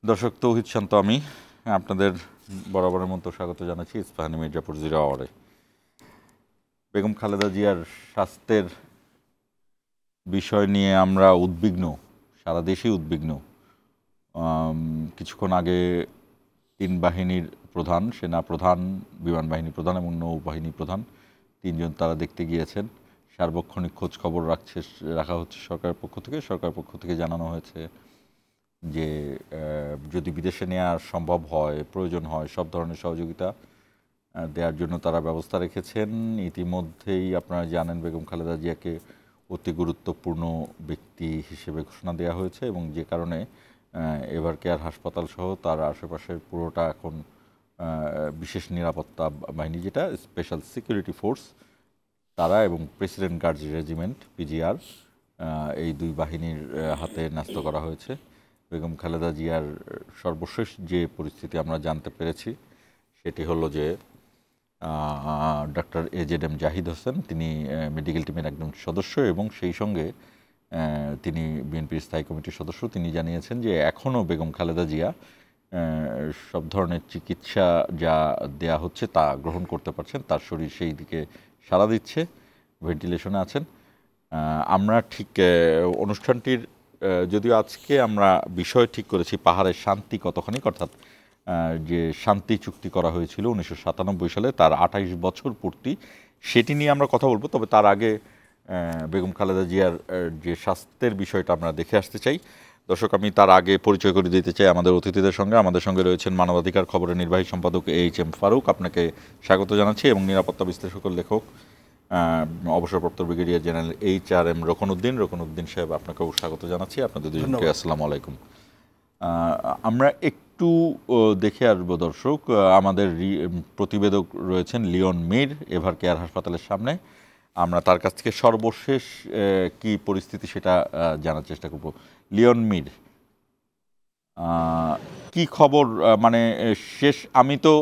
দর্শক, তৌহিদ শান্ত আমি আপনাদের বরাবরের মতো স্বাগত জানাচ্ছি ইস্পাহানি মির্জাপুর 0 আওয়ারে। বেগম খালেদা জিয়ার স্বাস্থ্যের বিষয় নিয়ে আমরা উদ্বিগ্ন, সারা দেশেই উদ্বিগ্ন। কিছুক্ষণ আগে তিন বাহিনীর প্রধান, সেনা প্রধান, বিমান বাহিনী প্রধান এবং নৌবাহিনী প্রধান তিনজন তারা দেখতে গিয়েছেন। সার্বক্ষণিক খোঁজ খবর রাখা হচ্ছে সরকারের পক্ষ থেকে। সরকারের পক্ষ থেকে জানানো হয়েছে যে যদি বিদেশে নেওয়া সম্ভব হয়, প্রয়োজন হয়, সব ধরনের সহযোগিতা দেওয়ার জন্য তারা ব্যবস্থা রেখেছেন। ইতিমধ্যেই আপনারা জানেন বেগম খালেদা জিয়াকে অতি গুরুত্বপূর্ণ ব্যক্তি হিসেবে ঘোষণা দেওয়া হয়েছে এবং যে কারণে এভার কেয়ার হাসপাতাল সহ তার আশেপাশের পুরোটা এখন বিশেষ নিরাপত্তা বাহিনী, যেটা স্পেশাল সিকিউরিটি ফোর্স, তারা এবং প্রেসিডেন্ট গার্ড রেজিমেন্ট পিজিআর, এই দুই বাহিনীর হাতে ন্যস্ত করা হয়েছে। বেগম খালেদা জিয়ার সর্বশেষ যে পরিস্থিতি আমরা জানতে পেরেছি সেটি হলো যে ডক্টর AZM জাহিদ হোসেন, তিনি মেডিকেল টিমের একজন সদস্য এবং সেই সঙ্গে তিনি বিএনপির স্থায়ী কমিটির সদস্য। তিনি জানিয়েছেন যে এখনও বেগম খালেদা জিয়া সব ধরনের চিকিৎসা যা দেয়া হচ্ছে তা গ্রহণ করতে পারছেন, তার শরীর সেই দিকে সাড়া দিচ্ছে, ভেন্টিলেশনে আছেন। আমরা ঠিক অনুষ্ঠানটির যদিও আজকে আমরা বিষয় ঠিক করেছি পাহাড়ের শান্তি কতখানি, অর্থাৎ যে শান্তি চুক্তি করা হয়েছিল 1997 সালে, তার 28 বছর পূর্তি, সেটি নিয়ে আমরা কথা বলবো। তবে তার আগে বেগম খালেদা জিয়ার যে স্বাস্থ্যের বিষয়টা আমরা দেখে আসতে চাই। দর্শক, আমি তার আগে পরিচয় করে দিতে চাই আমাদের অতিথিদের সঙ্গে। আমাদের সঙ্গে রয়েছেন মানবাধিকার খবরের নির্বাহী সম্পাদক HM ফারুক, আপনাকে স্বাগত জানাচ্ছি, এবং নিরাপত্তা বিশ্লেষক লেখক অবসরপ্রাপ্ত ব্রিগেডিয়ার জেনারেল HRM রকনউদ্দিন সাহেব, আপনাকেও স্বাগত জানাচ্ছি। আপনাদের দুজনকে আসসালামু আলাইকুম। আমরা একটু দেখে আসবো দর্শক, আমাদের প্রতিবেদক রয়েছেন লিওন মীর এভার কেয়ার হাসপাতালের সামনে। আমরা তার কাছ থেকে সর্বশেষ কি পরিস্থিতি সেটা জানার চেষ্টা করব। লিওন মীর, কি খবর? মানে শেষ, আমি তো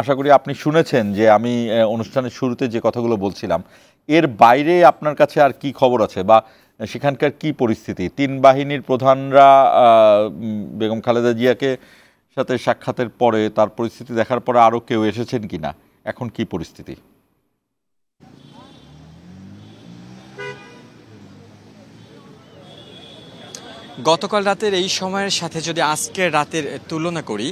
আশা করি আপনি শুনেছেন যে আমি অনুষ্ঠানের শুরুতে যে কথাগুলো বলছিলাম, এর বাইরে আপনার কাছে আর কি খবর আছে বা সেখানকার কি পরিস্থিতি? তিন বাহিনীর প্রধানরা বেগম খালেদা জিয়াকে সাথে সাক্ষাতের পরে, তার পরিস্থিতি দেখার পরে আরও কেউ এসেছেন কিনা, এখন কি পরিস্থিতি? গতকাল রাতের এই সময়ের সাথে যদি আজকের রাতের তুলনা করি,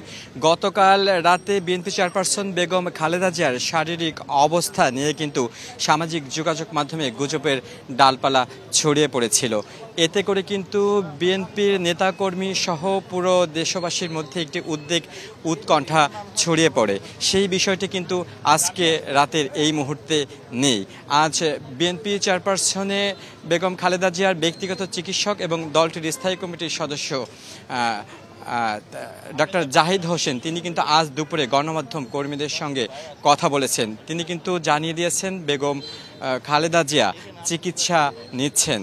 গতকাল রাতে বিএনপি চেয়ারপারসন বেগম খালেদা জিয়ার শারীরিক অবস্থা নিয়ে কিন্তু সামাজিক যোগাযোগ মাধ্যমে গুজবের ডালপালা ছড়িয়ে পড়েছিল। এতে করে কিন্তু বিএনপির নেতাকর্মী সহ পুরো দেশবাসীর মধ্যে একটি উদ্বেগ, উৎকণ্ঠা ছড়িয়ে পড়ে। সেই বিষয়টি কিন্তু আজকে রাতের এই মুহূর্তে নেই। আজ বিএনপি চেয়ারপারসনে বেগম খালেদা জিয়ার ব্যক্তিগত চিকিৎসক এবং দলটির স্থায়ী কমিটির সদস্য ডক্টর জাহিদ হোসেন, তিনি কিন্তু আজ দুপুরে গণমাধ্যম কর্মীদের সঙ্গে কথা বলেছেন। তিনি কিন্তু জানিয়ে দিয়েছেন বেগম খালেদা জিয়া চিকিৎসা নিচ্ছেন।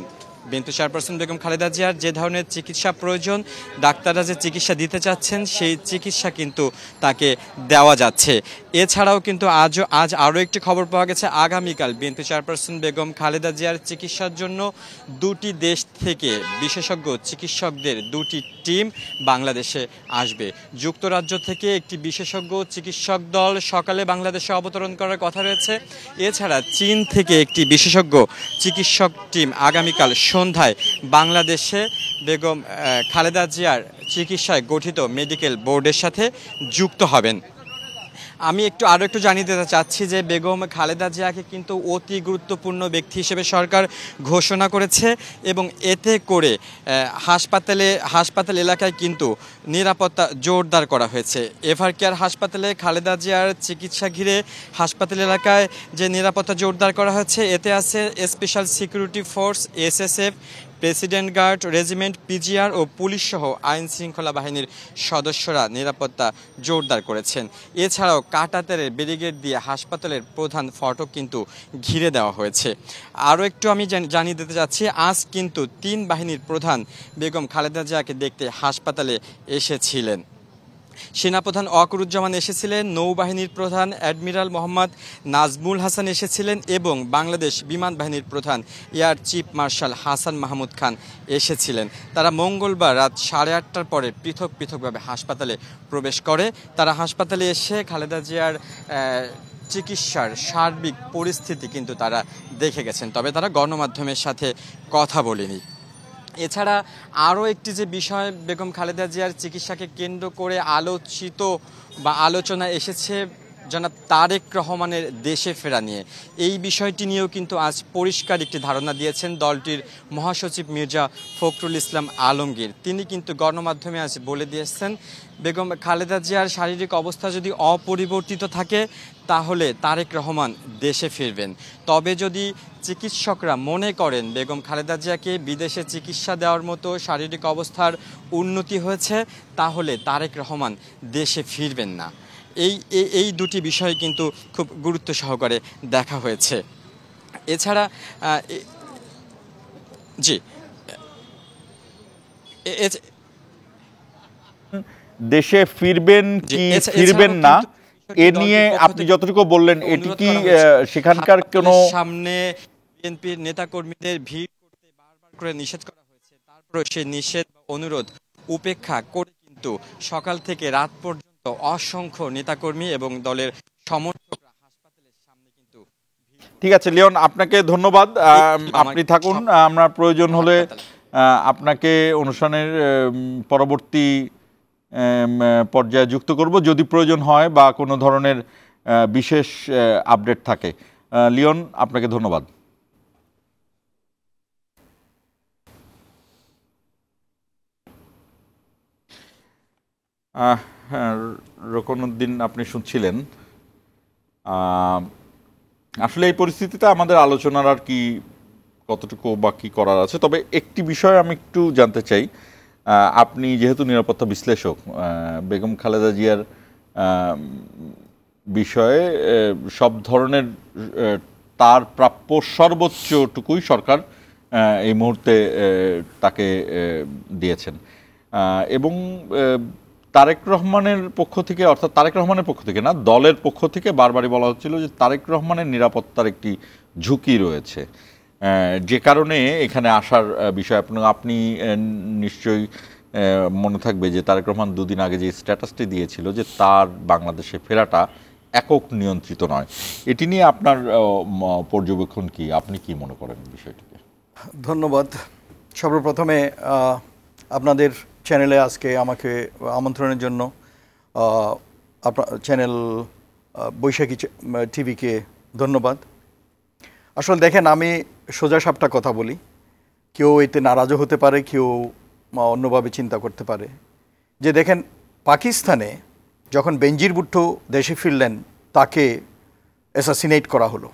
বিএনপি চেয়ারপারসন বেগম খালেদা জিয়ার যে ধরনের চিকিৎসা প্রয়োজন, ডাক্তাররা যে চিকিৎসা দিতে চাচ্ছেন সেই চিকিৎসা কিন্তু তাকে দেওয়া যাচ্ছে। এছাড়াও কিন্তু আজ আরও একটি খবর পাওয়া গেছে, আগামীকাল বিএনপি চেয়ারপারসন বেগম খালেদা জিয়ার চিকিৎসার জন্য দুটি দেশ থেকে বিশেষজ্ঞ চিকিৎসকদের দুটি টিম বাংলাদেশে আসবে। যুক্তরাজ্য থেকে একটি বিশেষজ্ঞ চিকিৎসক দল সকালে বাংলাদেশে অবতরণ করার কথা রয়েছে। এছাড়া চীন থেকে একটি বিশেষজ্ঞ চিকিৎসক টিম আগামীকাল সন্ধ্যায় বাংলাদেশে বেগম খালেদা জিয়ার চিকিৎসায় গঠিত মেডিকেল বোর্ডের সাথে যুক্ত হবেন। আমি আরও একটু জানিয়ে দিতে চাচ্ছি যে বেগম খালেদা জিয়াকে কিন্তু অতি গুরুত্বপূর্ণ ব্যক্তি হিসেবে সরকার ঘোষণা করেছে এবং এতে করে হাসপাতাল এলাকায় কিন্তু নিরাপত্তা জোরদার করা হয়েছে। এভার কেয়ার হাসপাতালে খালেদা জিয়ার চিকিৎসা ঘিরে হাসপাতাল এলাকায় যে নিরাপত্তা জোরদার করা হয়েছে, এতে আছে special security force, SSF, president guard regiment, PGR ও পুলিশ সহ আইন শৃঙ্খলা বাহিনীর সদস্যরা নিরাপত্তা জোরদার করেছেন। এছাড়াও কাঁটাতারের ব্যারিকেড দিয়ে হাসপাতালের প্রধান ফটক কিন্তু ঘিরে দেওয়া হয়েছে। আরও একটু আমি জানিয়ে দিতে চাচ্ছি, আজ কিন্তু তিন বাহিনীর প্রধান বেগম খালেদা জিয়াকে দেখতে হাসপাতালে এসেছিলেন। সেনাপ্রধান ওয়াকরুজ্জামান এসেছিলেন, নৌবাহিনীর প্রধান অ্যাডমিরাল মোহাম্মদ নাজমুল হাসান এসেছিলেন এবং বাংলাদেশ বিমান বাহিনীর প্রধান air chief marshal Hasan Mahmud Khan এসেছিলেন। তারা মঙ্গলবার রাত 8:30টার পরে পৃথকভাবে হাসপাতালে প্রবেশ করে। তারা হাসপাতালে এসে খালেদা জিয়ার চিকিৎসার সার্বিক পরিস্থিতি কিন্তু তারা দেখে গেছেন, তবে তারা গণমাধ্যমের সাথে কথা বলেনি। এছাড়া আরও একটি যে বিষয় বেগম খালেদা জিয়ার চিকিৎসাকে কেন্দ্র করে আলোচিত বা আলোচনা এসেছে জনাব তারেক রহমানের দেশে ফেরা নিয়ে, এই বিষয়টি নিয়েও কিন্তু আজ পরিষ্কার একটি ধারণা দিয়েছেন দলটির মহাসচিব মির্জা ফখরুল ইসলাম আলমগীর। তিনি কিন্তু গণমাধ্যমে আজ বলে দিয়েছেন বেগম খালেদা জিয়ার শারীরিক অবস্থা যদি অপরিবর্তিত থাকে তাহলে তারেক রহমান দেশে ফিরবেন। তবে যদি চিকিৎসকরা মনে করেন বেগম খালেদা জিয়াকে বিদেশে চিকিৎসা দেওয়ার মতো শারীরিক অবস্থার উন্নতি হয়েছে তাহলে তারেক রহমান দেশে ফিরবেন না। এই দুটি বিষয় কিন্তু খুব গুরুত্ব সহকারে দেখা হয়েছে। এছাড়া জি দেশে ফিরবেন কি ফিরবেন না এ নিয়ে আপনি যতটুকু বললেন, এটি কি সেখানকার কোনো সামনে বিএনপির নেতাকর্মীদের ভিড় করতে বারবার করে নিষেধ করা হয়েছে, তারপরে সেই নিষেধ অনুরোধ উপেক্ষা করে কিন্তু সকাল থেকে রাত পর্যন্ত অসংখ্য নেতাকর্মী এবং দলের সমর্থকরা হাসপাতালের সামনে কিন্তু। ঠিক আছে লিওন, আপনাকে ধন্যবাদ, আপনি থাকুন। আমরা প্রয়োজন হলে আপনাকে অনুষ্ঠানের পরবর্তী পর্যায়ে যুক্ত করব যদি প্রয়োজন হয় বা কোনো ধরনের বিশেষ আপডেট থাকে। লিওন, আপনাকে ধন্যবাদ। রকনউদ্দিন, আপনি শুনছিলেন। আসলে এই পরিস্থিতিতে আমাদের আলোচনার আর কি কতটুকু বা কী করার আছে, তবে একটি বিষয় আমি একটু জানতে চাই। আপনি যেহেতু নিরাপত্তা বিশ্লেষক, বেগম খালেদা জিয়ার বিষয়ে সব ধরনের তার প্রাপ্য সর্বোচ্চটুকুই সরকার এই মুহূর্তে তাকে দিয়েছেন এবং তারেক রহমানের পক্ষ থেকে, অর্থাৎ তারেক রহমানের পক্ষ থেকে না, দলের পক্ষ থেকে বারবারই বলা হচ্ছিল যে তারেক রহমানের নিরাপত্তার একটি ঝুঁকি রয়েছে, যে কারণে এখানে আসার বিষয়। আপনি নিশ্চয়ই মনে থাকবে যে তারেক রহমান দুদিন আগে যে স্ট্যাটাসটি দিয়েছিল যে তার বাংলাদেশে ফেরাটা একক নিয়ন্ত্রিত নয়, এটি নিয়ে আপনার পর্যবেক্ষণ কি? আপনি কি মনে করেন বিষয়টিকে? ধন্যবাদ। সর্বপ্রথমে আপনাদের চ্যানেলে আজকে আমাকে আমন্ত্রণের জন্য আপনার চ্যানেল বৈশাখী টিভিকে ধন্যবাদ। আসলে দেখেন, আমি সোজা সাপটা কথা বলি, কেউ এতে নারাজও হতে পারে, কেউ অন্যভাবে চিন্তা করতে পারে। যে দেখেন, পাকিস্তানে যখন বেনজির ভুট্টো দেশে ফিরলেন তাকে অ্যাসাসিনেট করা হলো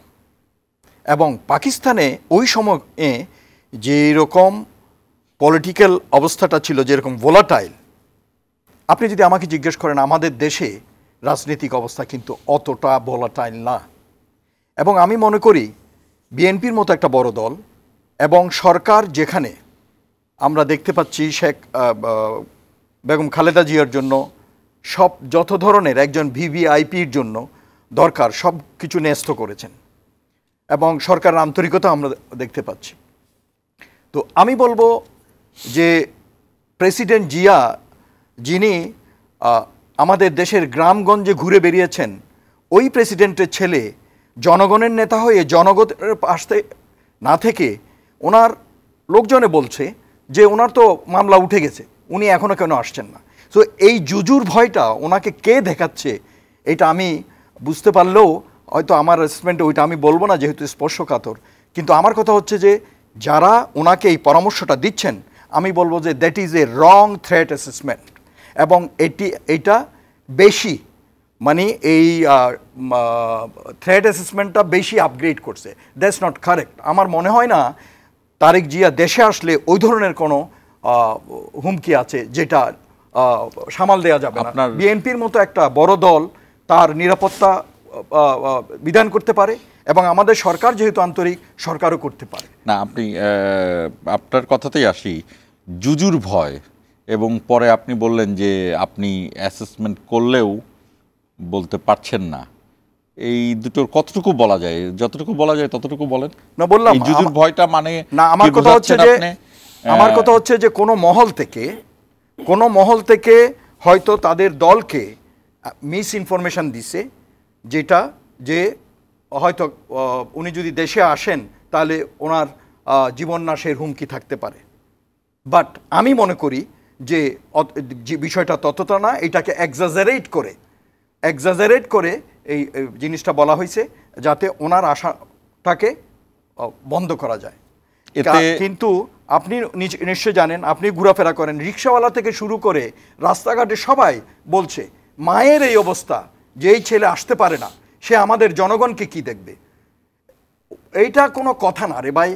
এবং পাকিস্তানে ওই সময়ে যেরকম পলিটিক্যাল অবস্থাটা ছিল, যেরকম ভোলাটাইল, আপনি যদি আমাকে জিজ্ঞেস করেন আমাদের দেশে রাজনৈতিক অবস্থা কিন্তু অতটা ভোলাটাইল না। এবং আমি মনে করি বিএনপির মতো একটা বড় দল এবং সরকার, যেখানে আমরা দেখতে পাচ্ছি বেগম খালেদা জিয়ার জন্য সব যত ধরনের একজন ভিভিআইপির জন্য দরকার সব কিছু ন্যস্ত করেছেন এবং সরকারের আন্তরিকতা আমরা দেখতে পাচ্ছি। তো আমি বলবো যে প্রেসিডেন্ট জিয়া, যিনি আমাদের দেশের গ্রামগঞ্জে ঘুরে বেরিয়েছেন, ওই প্রেসিডেন্টের ছেলে জনগণের নেতা হয়ে জনগণের পাশে না থেকে ওনার লোকজনে বলছে যে ওনার তো মামলা উঠে গেছে, উনি এখনও কেন আসছেন না। তো এই জুজুর ভয়টা ওনাকে কে দেখাচ্ছে এটা আমি বুঝতে পারলেও হয়তো আমার অ্যাসেসমেন্টে ওইটা আমি বলবো না, যেহেতু স্পর্শকাতর। কিন্তু আমার কথা হচ্ছে যে যারা ওনাকে এই পরামর্শটা দিচ্ছেন, আমি বলবো যে that is a wrong threat assessment এবং এইটা বেশি, মানে এই থ্রেট অ্যাসেসমেন্টটা বেশি আপগ্রেড করছে। That's not correct. আমার মনে হয় না তারেক জিয়া দেশে আসলে ওই ধরনের কোনো হুমকি আছে যেটা সামাল দেওয়া যাবে না। বিএনপির মতো একটা বড় দল তার নিরাপত্তা বিধান করতে পারে এবং আমাদের সরকার যেহেতু আন্তরিক, সরকারও করতে পারে। না, আপনি আপনার কথাতেই আসি, জুজুর ভয় এবং পরে আপনি বললেন যে আপনি অ্যাসেসমেন্ট করলেও বলতে পারছেন না, এই দুটোর কতটুকু বলা যায়? যতটুকু বলা যায় ততটুকু বলেন। না বললাম এই জুজুর ভয়টা মানে না, আমার কি কথা হচ্ছে বোঝাচ্ছেন যে আপনি? আমার কথা হচ্ছে যে কোনো মহল থেকে হয়তো তাদের দলকে মিস ইনফরমেশন দিছে, যেটা যে হয়তো উনি যদি দেশে আসেন তাহলে ওনার জীবন নাশের হুমকি থাকতে পারে। বাট আমি মনে করি যে বিষয়টা ততটা না, এটাকে এক্সাজারেট করে এই জিনিসটা বলা হয়েছে যাতে ওনার আশাটাকে বন্ধ করা যায়। কিন্তু আপনি নিশ্চয় জানেন, আপনি ঘোরাফেরা করেন, রিক্সাওয়ালা থেকে শুরু করে রাস্তাঘাটে সবাই বলছে মায়ের এই অবস্থা, যে এই ছেলে আসতে পারে না, সে আমাদের জনগণকে কি দেখবে। এইটা কোনো কথা না রে ভাই,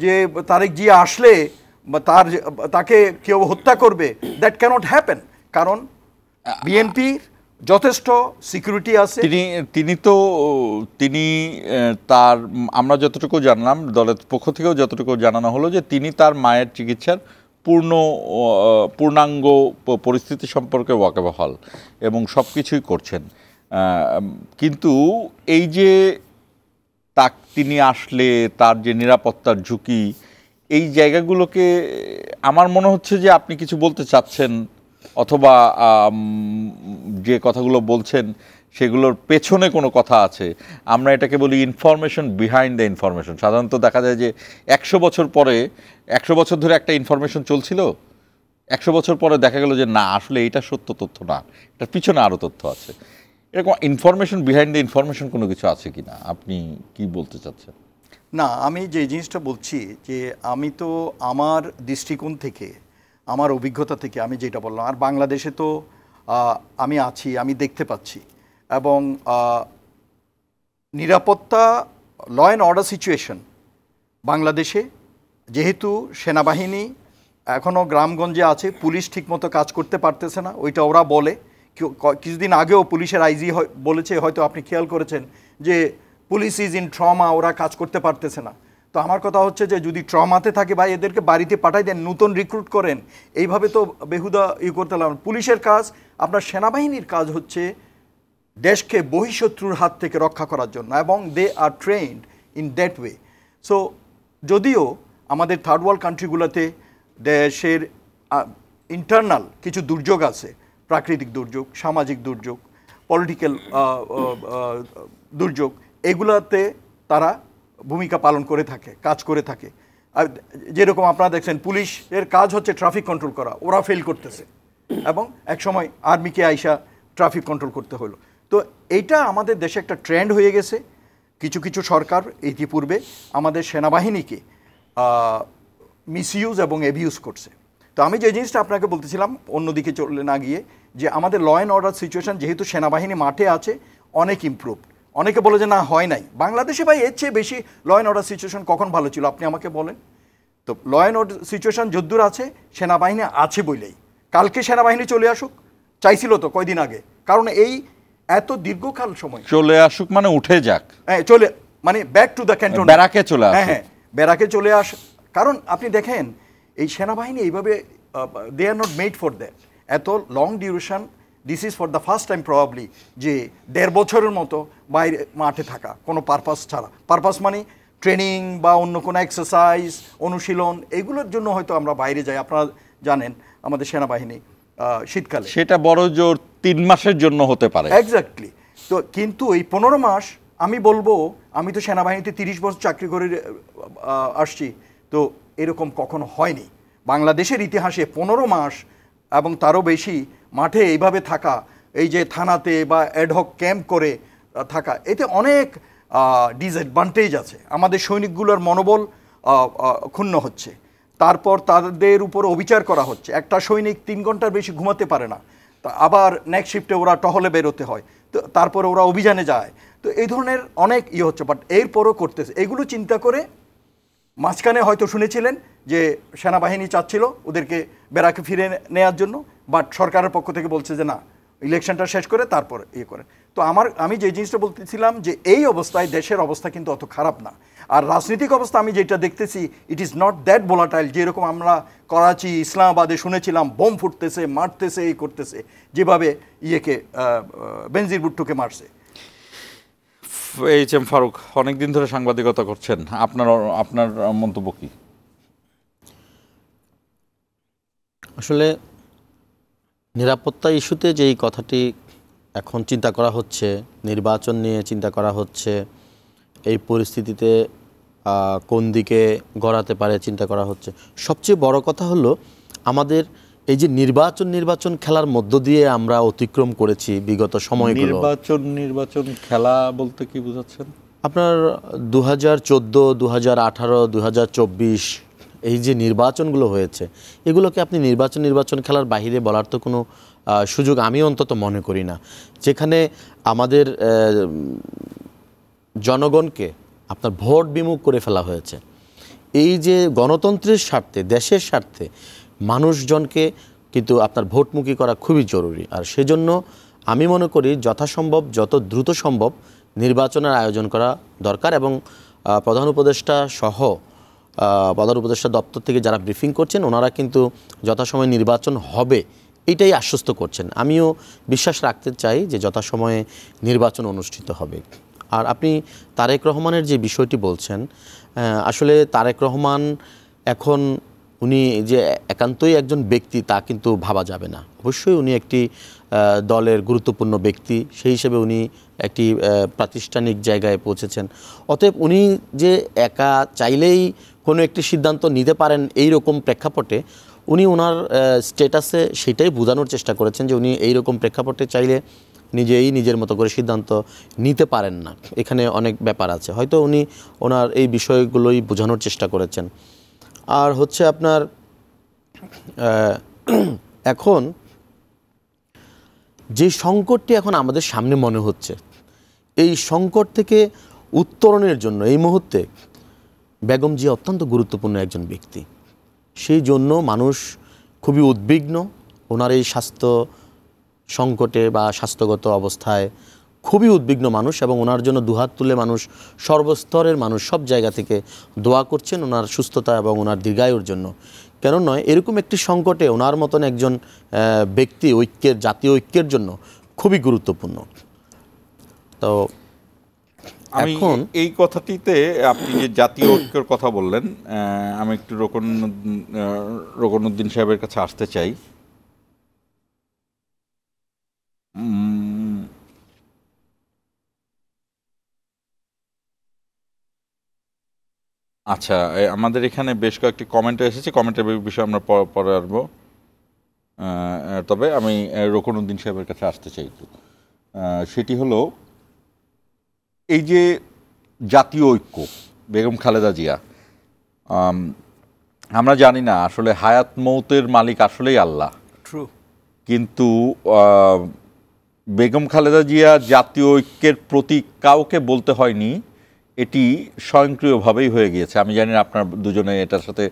যে তারেক জিয়া আসলে তাকে কেউ হত্যা করবে, দ্যাট ক্যানট হ্যাপেন। কারণ বিএনপির যথেষ্ট সিকিউরিটি আছে। তিনি তার, আমরা যতটুকু জানলাম, দলের পক্ষ থেকেও যতটুকু জানানো হলো যে তিনি তার মায়ের চিকিৎসার পূর্ণাঙ্গ পরিস্থিতি সম্পর্কে ওয়াকিবহাল এবং সব কিছুই করছেন। কিন্তু এই যে তিনি আসলে তার যে নিরাপত্তার ঝুঁকি, এই জায়গাগুলোকে আমার মনে হচ্ছে যে আপনি কিছু বলতে চাচ্ছেন, অথবা যে কথাগুলো বলছেন সেগুলোর পেছনে কোনো কথা আছে। আমরা এটাকে বলি ইনফরমেশন বিহাইন্ড দ্য ইনফরমেশন। সাধারণত দেখা যায় যে 100 বছর ধরে একটা ইনফরমেশন চলছিল, 100 বছর পরে দেখা গেল যে না, আসলে এটা সত্য তথ্য না, এটার পিছনে আরও তথ্য আছে। এরকম ইনফরমেশন বিহাইন্ড দ্য ইনফরমেশন কোনো কিছু আছে কি না, আপনি কি বলতে চাচ্ছেন? না, আমি যে জিনিসটা বলছি যে আমি তো আমার দৃষ্টিকোণ থেকে, আমার অভিজ্ঞতা থেকে আমি যেটা বললাম, আর বাংলাদেশে তো আমি আছি, আমি দেখতে পাচ্ছি, এবং নিরাপত্তা, ল অ্যান্ড অর্ডার সিচুয়েশন বাংলাদেশে, যেহেতু সেনাবাহিনী এখনও গ্রামগঞ্জে আছে, পুলিশ ঠিকমতো কাজ করতে পারতেছে না, ওইটা ওরা বলে। কিছুদিন আগেও পুলিশের আইজি বলেছে, হয়তো আপনি খেয়াল করেছেন, যে পুলিশ ইজ ইন ট্রমা, ওরা কাজ করতে পারতেছে না। তো আমার কথা হচ্ছে যে যদি ট্রমাতে থাকে ভাই, এদেরকে বাড়িতে পাঠাই দেন, নতুন রিক্রুট করেন। এইভাবে তো বেহুদা করতে লাগবেন। পুলিশের কাজ, আপনার সেনাবাহিনীর কাজ হচ্ছে দেশকে বহিঃশত্রুর হাত থেকে রক্ষা করার জন্য, এবং they are trained in that way. So যদিও আমাদের থার্ড ওয়ার্ল্ড কান্ট্রিগুলোতে দেশের ইন্টারনাল কিছু দুর্যোগ আছে, প্রাকৃতিক দুর্যোগ, সামাজিক দুর্যোগ, পলিটিক্যাল দুর্যোগ, এগুলাতে তারা ভূমিকা পালন করে থাকে, কাজ করে থাকে। আর যেরকম আপনারা দেখছেন, পুলিশের কাজ হচ্ছে ট্রাফিক কন্ট্রোল করা, ওরা ফেল করতেছে, এবং একসময় আর্মিকে আইসা ট্রাফিক কন্ট্রোল করতে হলো। তো এইটা আমাদের দেশে একটা ট্রেন্ড হয়ে গেছে। কিছু কিছু সরকার ইতিপূর্বে আমাদের সেনাবাহিনীকে মিসইউজ এবং অ্যাবিউজ করছে। তো আমি যে জিনিসটা আপনাকে বলতেছিলাম, অন্যদিকে চলে না গিয়ে, যে আমাদের ল অ্যান্ড অর্ডার সিচুয়েশন, যেহেতু সেনাবাহিনী মাঠে আছে, অনেক ইমপ্রুভড। অনেকে বলে যে না, হয় নাই। বাংলাদেশে ভাই এর চেয়ে বেশি ল অ্যান্ড অর্ডার সিচুয়েশন কখন ভালো ছিল আপনি আমাকে বলেন তো। ল অ্যান্ড অর্ডার সিচুয়েশন যদ্দূর আছে, সেনাবাহিনী আছে বলেই। কালকে সেনাবাহিনী চলে আসুক, চাইছিল তো কয়দিন আগে, কারণ এই এত দীর্ঘকাল সময় চলে আসুক মানে উঠে যাক, হ্যাঁ, মানে ব্যাক টু দ্য ক্যান্টন, ব্যারাকে চলে আসুক। হ্যাঁ, ব্যারাকে চলে আস। কারণ আপনি দেখেন, এই সেনাবাহিনী এইভাবে, they are not made for that. এত long duration, this is for the first time probably, যে 1.5 বছরের মতো বাইরে মাঠে থাকা কোনো পারপাস ছাড়া। পারপাস মানে ট্রেনিং বা অন্য কোনো এক্সারসাইজ, অনুশীলন, এগুলোর জন্য হয়তো আমরা বাইরে যাই। আপনারা জানেন আমাদের সেনাবাহিনী শীতকালে, সেটা বড় জোর 3 মাসের জন্য হতে পারে। এক্স্যাক্টলি। তো কিন্তু এই 15 মাস, আমি বলবো, আমি তো সেনাবাহিনীতে 30 বছর চাকরি করে আসছি, তো এরকম কখনো হয়নি বাংলাদেশের ইতিহাসে। 15 মাস এবং তারও বেশি মাঠে এইভাবে থাকা, এই যে থানাতে বা অ্যাডহক ক্যাম্প করে থাকা, এতে অনেক ডিসঅ্যাডভান্টেজ আছে। আমাদের সৈনিকগুলোর মনোবল ক্ষুণ্ণ হচ্ছে, তারপর তাদের উপর অবিচার করা হচ্ছে। একটা সৈনিক 3 ঘন্টার বেশি ঘুমাতে পারে না, আবার নেক্সট শিফটে ওরা টহলে বেরোতে হয়, তো তারপরে ওরা অভিযানে যায়। তো এই ধরনের অনেক হচ্ছে, বাট এরপরও করতেছে। এগুলো চিন্তা করে মাঝখানে হয়তো শুনেছিলেন যে সেনাবাহিনী চাচ্ছিল ওদেরকে ব্যারাকে ফিরে নেওয়ার জন্য, বাট সরকারের পক্ষ থেকে বলছে যে না, ইলেকশনটা শেষ করে তারপর ইয়ে করে। তো আমি যে জিনিসটা বলতেছিলাম যে এই অবস্থায় দেশের অবস্থা কিন্তু অত খারাপ না। আর রাজনৈতিক অবস্থা আমি যেটা দেখতেছি it is not that volatile, যেরকম আমরা করাচি ইসলামাবাদে শুনেছিলাম বোম ফুটতেছে, মারতেছে, এই করতেছে, যেভাবে ইয়েকে বেনজির ভুট্টোকে মারছে। এইচ এম ফারুক, অনেকদিন ধরে সাংবাদিকতা করছেন, আপনার মন্তব্য কি? আসলে নিরাপত্তা ইস্যুতে যেই কথাটি এখন চিন্তা করা হচ্ছে, নির্বাচন নিয়ে চিন্তা করা হচ্ছে, এই পরিস্থিতিতে কোন দিকে গড়াতে পারে চিন্তা করা হচ্ছে। সবচেয়ে বড় কথা হলো আমাদের এই যে নির্বাচন খেলার মধ্য দিয়ে আমরা অতিক্রম করেছি বিগত সময়গুলো। নির্বাচন খেলা বলতে কি বোঝাচ্ছেন? আপনার 2014, 2018, 2024 এই যে নির্বাচনগুলো হয়েছে, এগুলোকে আপনি নির্বাচন খেলার বাইরে বলার তো কোনো সুযোগ আমি অন্তত মনে করি না। যেখানে আমাদের জনগণকে আপনার ভোট বিমুখ করে ফেলা হয়েছে। এই যে গণতন্ত্রের স্বার্থে, দেশের স্বার্থে মানুষজনকে কিন্তু আপনার ভোটমুখী করা খুবই জরুরি। আর সেজন্য আমি মনে করি যথাসম্ভব যত দ্রুত সম্ভব নির্বাচনের আয়োজন করা দরকার। এবং প্রধান উপদেষ্টা সহ প্রধান উপদেষ্টা দপ্তর থেকে যারা ব্রিফিং করছেন ওনারা কিন্তু যথাসময়ে নির্বাচন হবে এইটাই আশ্বস্ত করছেন। আমিও বিশ্বাস রাখতে চাই যে যথাসময়ে নির্বাচন অনুষ্ঠিত হবে। আর আপনি তারেক রহমানের যে বিষয়টি বলছেন, আসলে তারেক রহমান এখন উনি যে একান্তই একজন ব্যক্তি তা কিন্তু ভাবা যাবে না। অবশ্যই উনি একটি দলের গুরুত্বপূর্ণ ব্যক্তি, সেই হিসেবে উনি একটি প্রাতিষ্ঠানিক জায়গায় পৌঁছেছেন। অতএব উনি যে একা চাইলেই কোনো একটি সিদ্ধান্ত নিতে পারেন এই রকম প্রেক্ষাপটে উনি ওনার স্ট্যাটাসে সেটাই বোঝানোর চেষ্টা করেছেন যে উনি এই রকম প্রেক্ষাপটে চাইলে নিজের মতো করে সিদ্ধান্ত নিতে পারেন না। এখানে অনেক ব্যাপার আছে, হয়তো উনি ওনার এই বিষয়গুলোই বোঝানোর চেষ্টা করেছেন। আর হচ্ছে আপনার এখন যে সংকটটি এখন আমাদের সামনে মনে হচ্ছে, এই সংকট থেকে উত্তরণের জন্য এই মুহূর্তে বেগম জিয়া অত্যন্ত গুরুত্বপূর্ণ একজন ব্যক্তি। সেই জন্য মানুষ খুবই উদ্বিগ্ন। ওনার এই স্বাস্থ্য সংকটে বা স্বাস্থ্যগত অবস্থায় খুবই উদ্বিগ্ন মানুষ, এবং ওনার জন্য দুহাত তুলে মানুষ, সর্বস্তরের মানুষ সব জায়গা থেকে দোয়া করছেন ওনার সুস্থতা এবং ওনার দীর্ঘায়ুর জন্য। কেন নয়, এরকম একটি সংকটে ওনার মতন একজন ব্যক্তি জাতীয় ঐক্যের জন্য খুবই গুরুত্বপূর্ণ। তো এখন এই কথাটিতে আপনি যে জাতীয় ঐক্যের কথা বললেন, আমি একটু রোকনউদ্দিন সাহেবের কাছে আসতে চাই। আচ্ছা, আমাদের এখানে বেশ কয়েকটি কমেন্ট এসেছে, কমেন্টের বিষয়ে আমরা পরে আসবো। তবে আমি রোকনউদ্দিন সাহেবের কাছে আসতে চাই। সেটি হলো এই যে জাতীয় ঐক্য, বেগম খালেদা জিয়া, আমরা জানি না আসলে হায়াত মৌতের মালিক আসলেই আল্লাহ। ট্রু। কিন্তু বেগম খালেদা জিয়া জাতীয় ঐক্যের প্রতীক কাউকে বলতে হয়নি, এটি স্বয়ংক্রিয়ভাবেই হয়ে গিয়েছে। আমি জানি না আপনার দুজনে এটার সাথে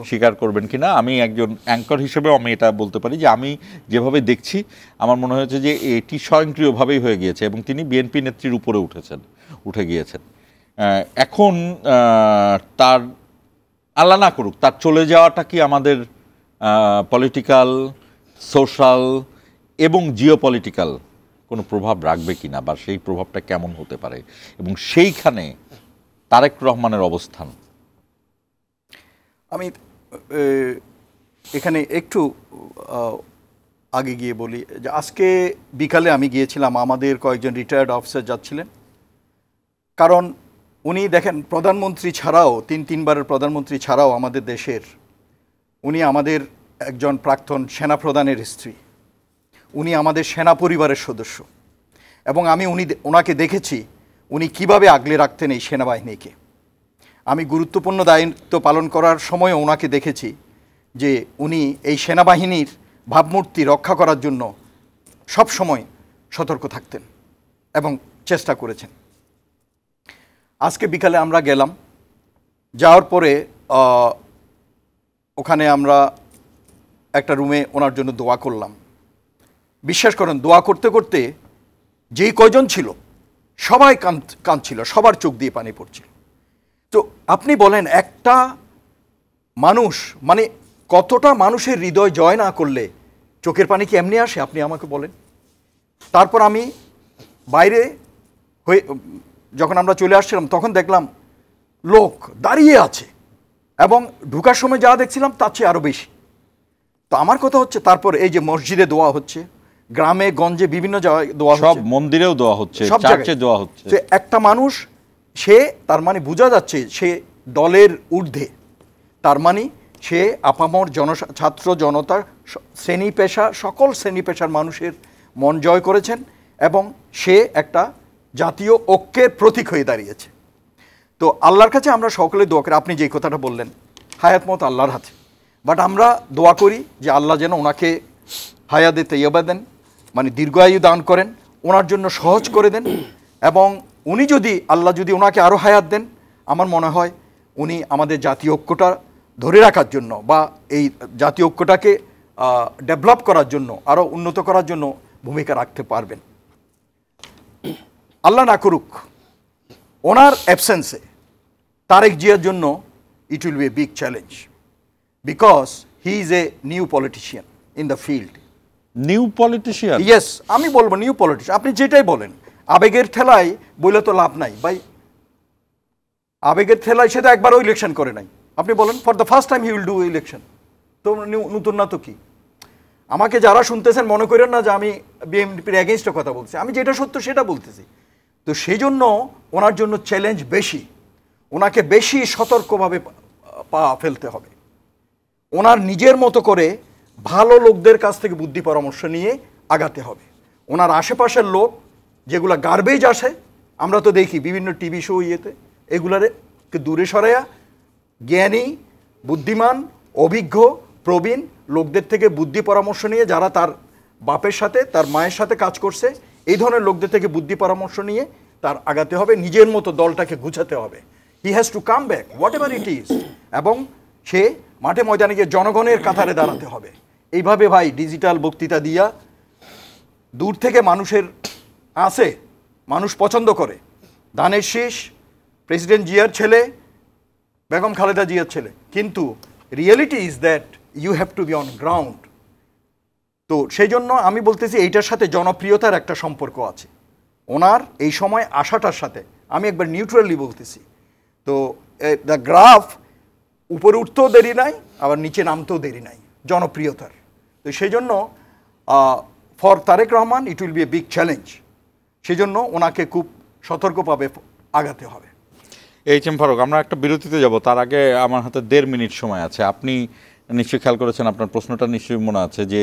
স্বীকার করবেন কিনা। আমি একজন অ্যাঙ্কর হিসেবেও আমি এটা বলতে পারি যে আমি যেভাবে দেখছি আমার মনে হয়েছে যে এটি স্বয়ংক্রিয়ভাবেই হয়ে গিয়েছে, এবং তিনি বিএনপি নেত্রীর উপরে উঠে গিয়েছেন। এখন তার আল্লাহ না করুক তার চলে যাওয়াটা কি আমাদের পলিটিক্যাল, সোশ্যাল এবং জিওপলিটিক্যাল কোনো প্রভাব রাখবে কিনা, বা সেই প্রভাবটা কেমন হতে পারে, এবং সেইখানে তারেক রহমানের অবস্থান? আমি এখানে একটু আগে গিয়ে বলি যে আজকে বিকালে আমি গিয়েছিলাম, আমাদের কয়েকজন রিটায়ার্ড অফিসার যাচ্ছিলেন। কারণ উনি দেখেন প্রধানমন্ত্রী ছাড়াও, তিনবারের প্রধানমন্ত্রী ছাড়াও আমাদের দেশের, উনি আমাদের একজন প্রাক্তন সেনাপ্রধানের স্ত্রী, উনি আমাদের সেনা পরিবারের সদস্য, এবং আমি ওনাকে দেখেছি উনি কিভাবে আগলে রাখতেন এই সেনাবাহিনীকে। আমি গুরুত্বপূর্ণ দায়িত্ব পালন করার সময় ওনাকে দেখেছি যে উনি এই সেনাবাহিনীর ভাবমূর্তি রক্ষা করার জন্য সব সময় সতর্ক থাকতেন এবং চেষ্টা করেছেন। আজকে বিকালে আমরা গেলাম, যাওয়ার পরে ওখানে আমরা একটা রুমে ওনার জন্য দোয়া করলাম। বিশ্বাস করেন দোয়া করতে করতে যেই কয়জন ছিল সবাই কাঁদছিল, সবার চোখ দিয়ে পানি পড়ছিল। তো আপনি বলেন একটা মানুষ মানে কতটা মানুষের হৃদয় জয় না করলে চোখের পানি কি এমনি আসে আপনি আমাকে বলেন। তারপর আমি বাইরে হয়ে যখন আমরা চলে আসছিলাম তখন দেখলাম লোক দাঁড়িয়ে আছে এবং ঢুকার সময় যা দেখছিলাম তার চেয়ে আরও বেশি। তো আমার কথা হচ্ছে তারপর এই যে মসজিদে দোয়া হচ্ছে, গ্রামে গঞ্জে বিভিন্ন জায়গায় দোয়া সব হচ্ছে, মন্দিরেও দোয়া হচ্ছে, সব চার্চে জায়গায় দোয়া হচ্ছে। যে একটা মানুষ সে তার মানে বোঝা যাচ্ছে সে দলের ঊর্ধ্বে, তার মানে সে আপামর ছাত্র জনতার শ্রেণী পেশা সকল শ্রেণী পেশার মানুষের মন জয় করেছেন এবং সে একটা জাতীয় ঐক্যের প্রতীক হয়ে দাঁড়িয়েছে। তো আল্লাহর কাছে আমরা সকলে দোয়া করি, আপনি যে কথাটা বললেন হায়াত মত আল্লাহর হাতে, বাট আমরা দোয়া করি যে আল্লাহ যেন ওনাকে হায়াতে তৈয়বা দেন, মানে দীর্ঘায়ু দান করেন, ওনার জন্য সহজ করে দেন এবং উনি যদি আল্লাহ যদি ওনাকে আরও হায়াত দেন আমার মনে হয় উনি আমাদের জাতীয় ঐক্যটা ধরে রাখার জন্য বা এই জাতীয় ঐক্যটাকে ডেভেলপ করার জন্য আরও উন্নত করার জন্য ভূমিকা রাখতে পারবেন। আল্লাহ না করুক ওনার অ্যাবসেন্সে তারেক জিয়ার জন্য ইট will be a big challenge because he is a new politician in the field. New politician? Yes, আমি বলবো নিউ পলিটিশিয়ান। আপনি যেটাই বলেন আবেগের ঠেলায় বলে তো লাভ নাই ভাই, আবেগের ঠেলায় সে তো একবারও ইলেকশন করে নাই। আপনি বলেন for the first time he will do election, তো নতুন না তো কি? আমাকে যারা শুনতেছেন মনে করেন না যে আমি বিএনপির এগেনস্টে কথা বলছি, আমি যেটা সত্য সেটা বলতেছি। তো সেই জন্য ওনার জন্য চ্যালেঞ্জ বেশি, ওনাকে বেশি সতর্কভাবে পা ফেলতে হবে, ওনার নিজের মতো করে ভালো লোকদের কাছ থেকে বুদ্ধি পরামর্শ নিয়ে আগাতে হবে। ওনার আশেপাশের লোক যেগুলো গার্বেজ আসে আমরা তো দেখি বিভিন্ন টিভি শো ইয়েতে, এগুলারে দূরে সরাইয়া জ্ঞানী বুদ্ধিমান অভিজ্ঞ প্রবীণ লোকদের থেকে বুদ্ধি পরামর্শ নিয়ে, যারা তার বাপের সাথে তার মায়ের সাথে কাজ করছে, এই ধরনের লোকদের থেকে বুদ্ধি পরামর্শ নিয়ে তার আগাতে হবে, নিজের মতো দলটাকে গুছাতে হবে। He has to come back whatever it is, এবং সে মাঠে ময়দানে গিয়ে জনগণের কাতারে দাঁড়াতে হবে। এইভাবে ভাই ডিজিটাল বক্তৃতা দিয়া দূর থেকে মানুষের আসে, মানুষ পছন্দ করে। ধানের শীষ প্রেসিডেন্ট জিয়ার ছেলে, বেগম খালেদা জিয়ার ছেলে, কিন্তু reality is that you have to be on ground. তো সেই জন্য আমি বলতেছি এইটার সাথে জনপ্রিয়তার একটা সম্পর্ক আছে ওনার এই সময় আসাটার সাথে। আমি একবার নিউট্রালি বলতেছি। তো দ্য গ্রাফ উপরে উঠতেও দেরি নাই, আবার নিচে নামতেও দেরি নাই জনপ্রিয়তার। তো সেই জন্য for Tarique Rahman it will be a big challenge, সেই জন্য ওনাকে খুব সতর্কভাবে আগাতে হবে। এইচ এম ফারুক, আমরা একটা বিরতিতে যাব, তার আগে আমার হাতে 1.5 মিনিট সময় আছে। আপনি নিশ্চয়ই খেয়াল করেছেন, আপনার প্রশ্নটা নিশ্চয়ই মনে আছে যে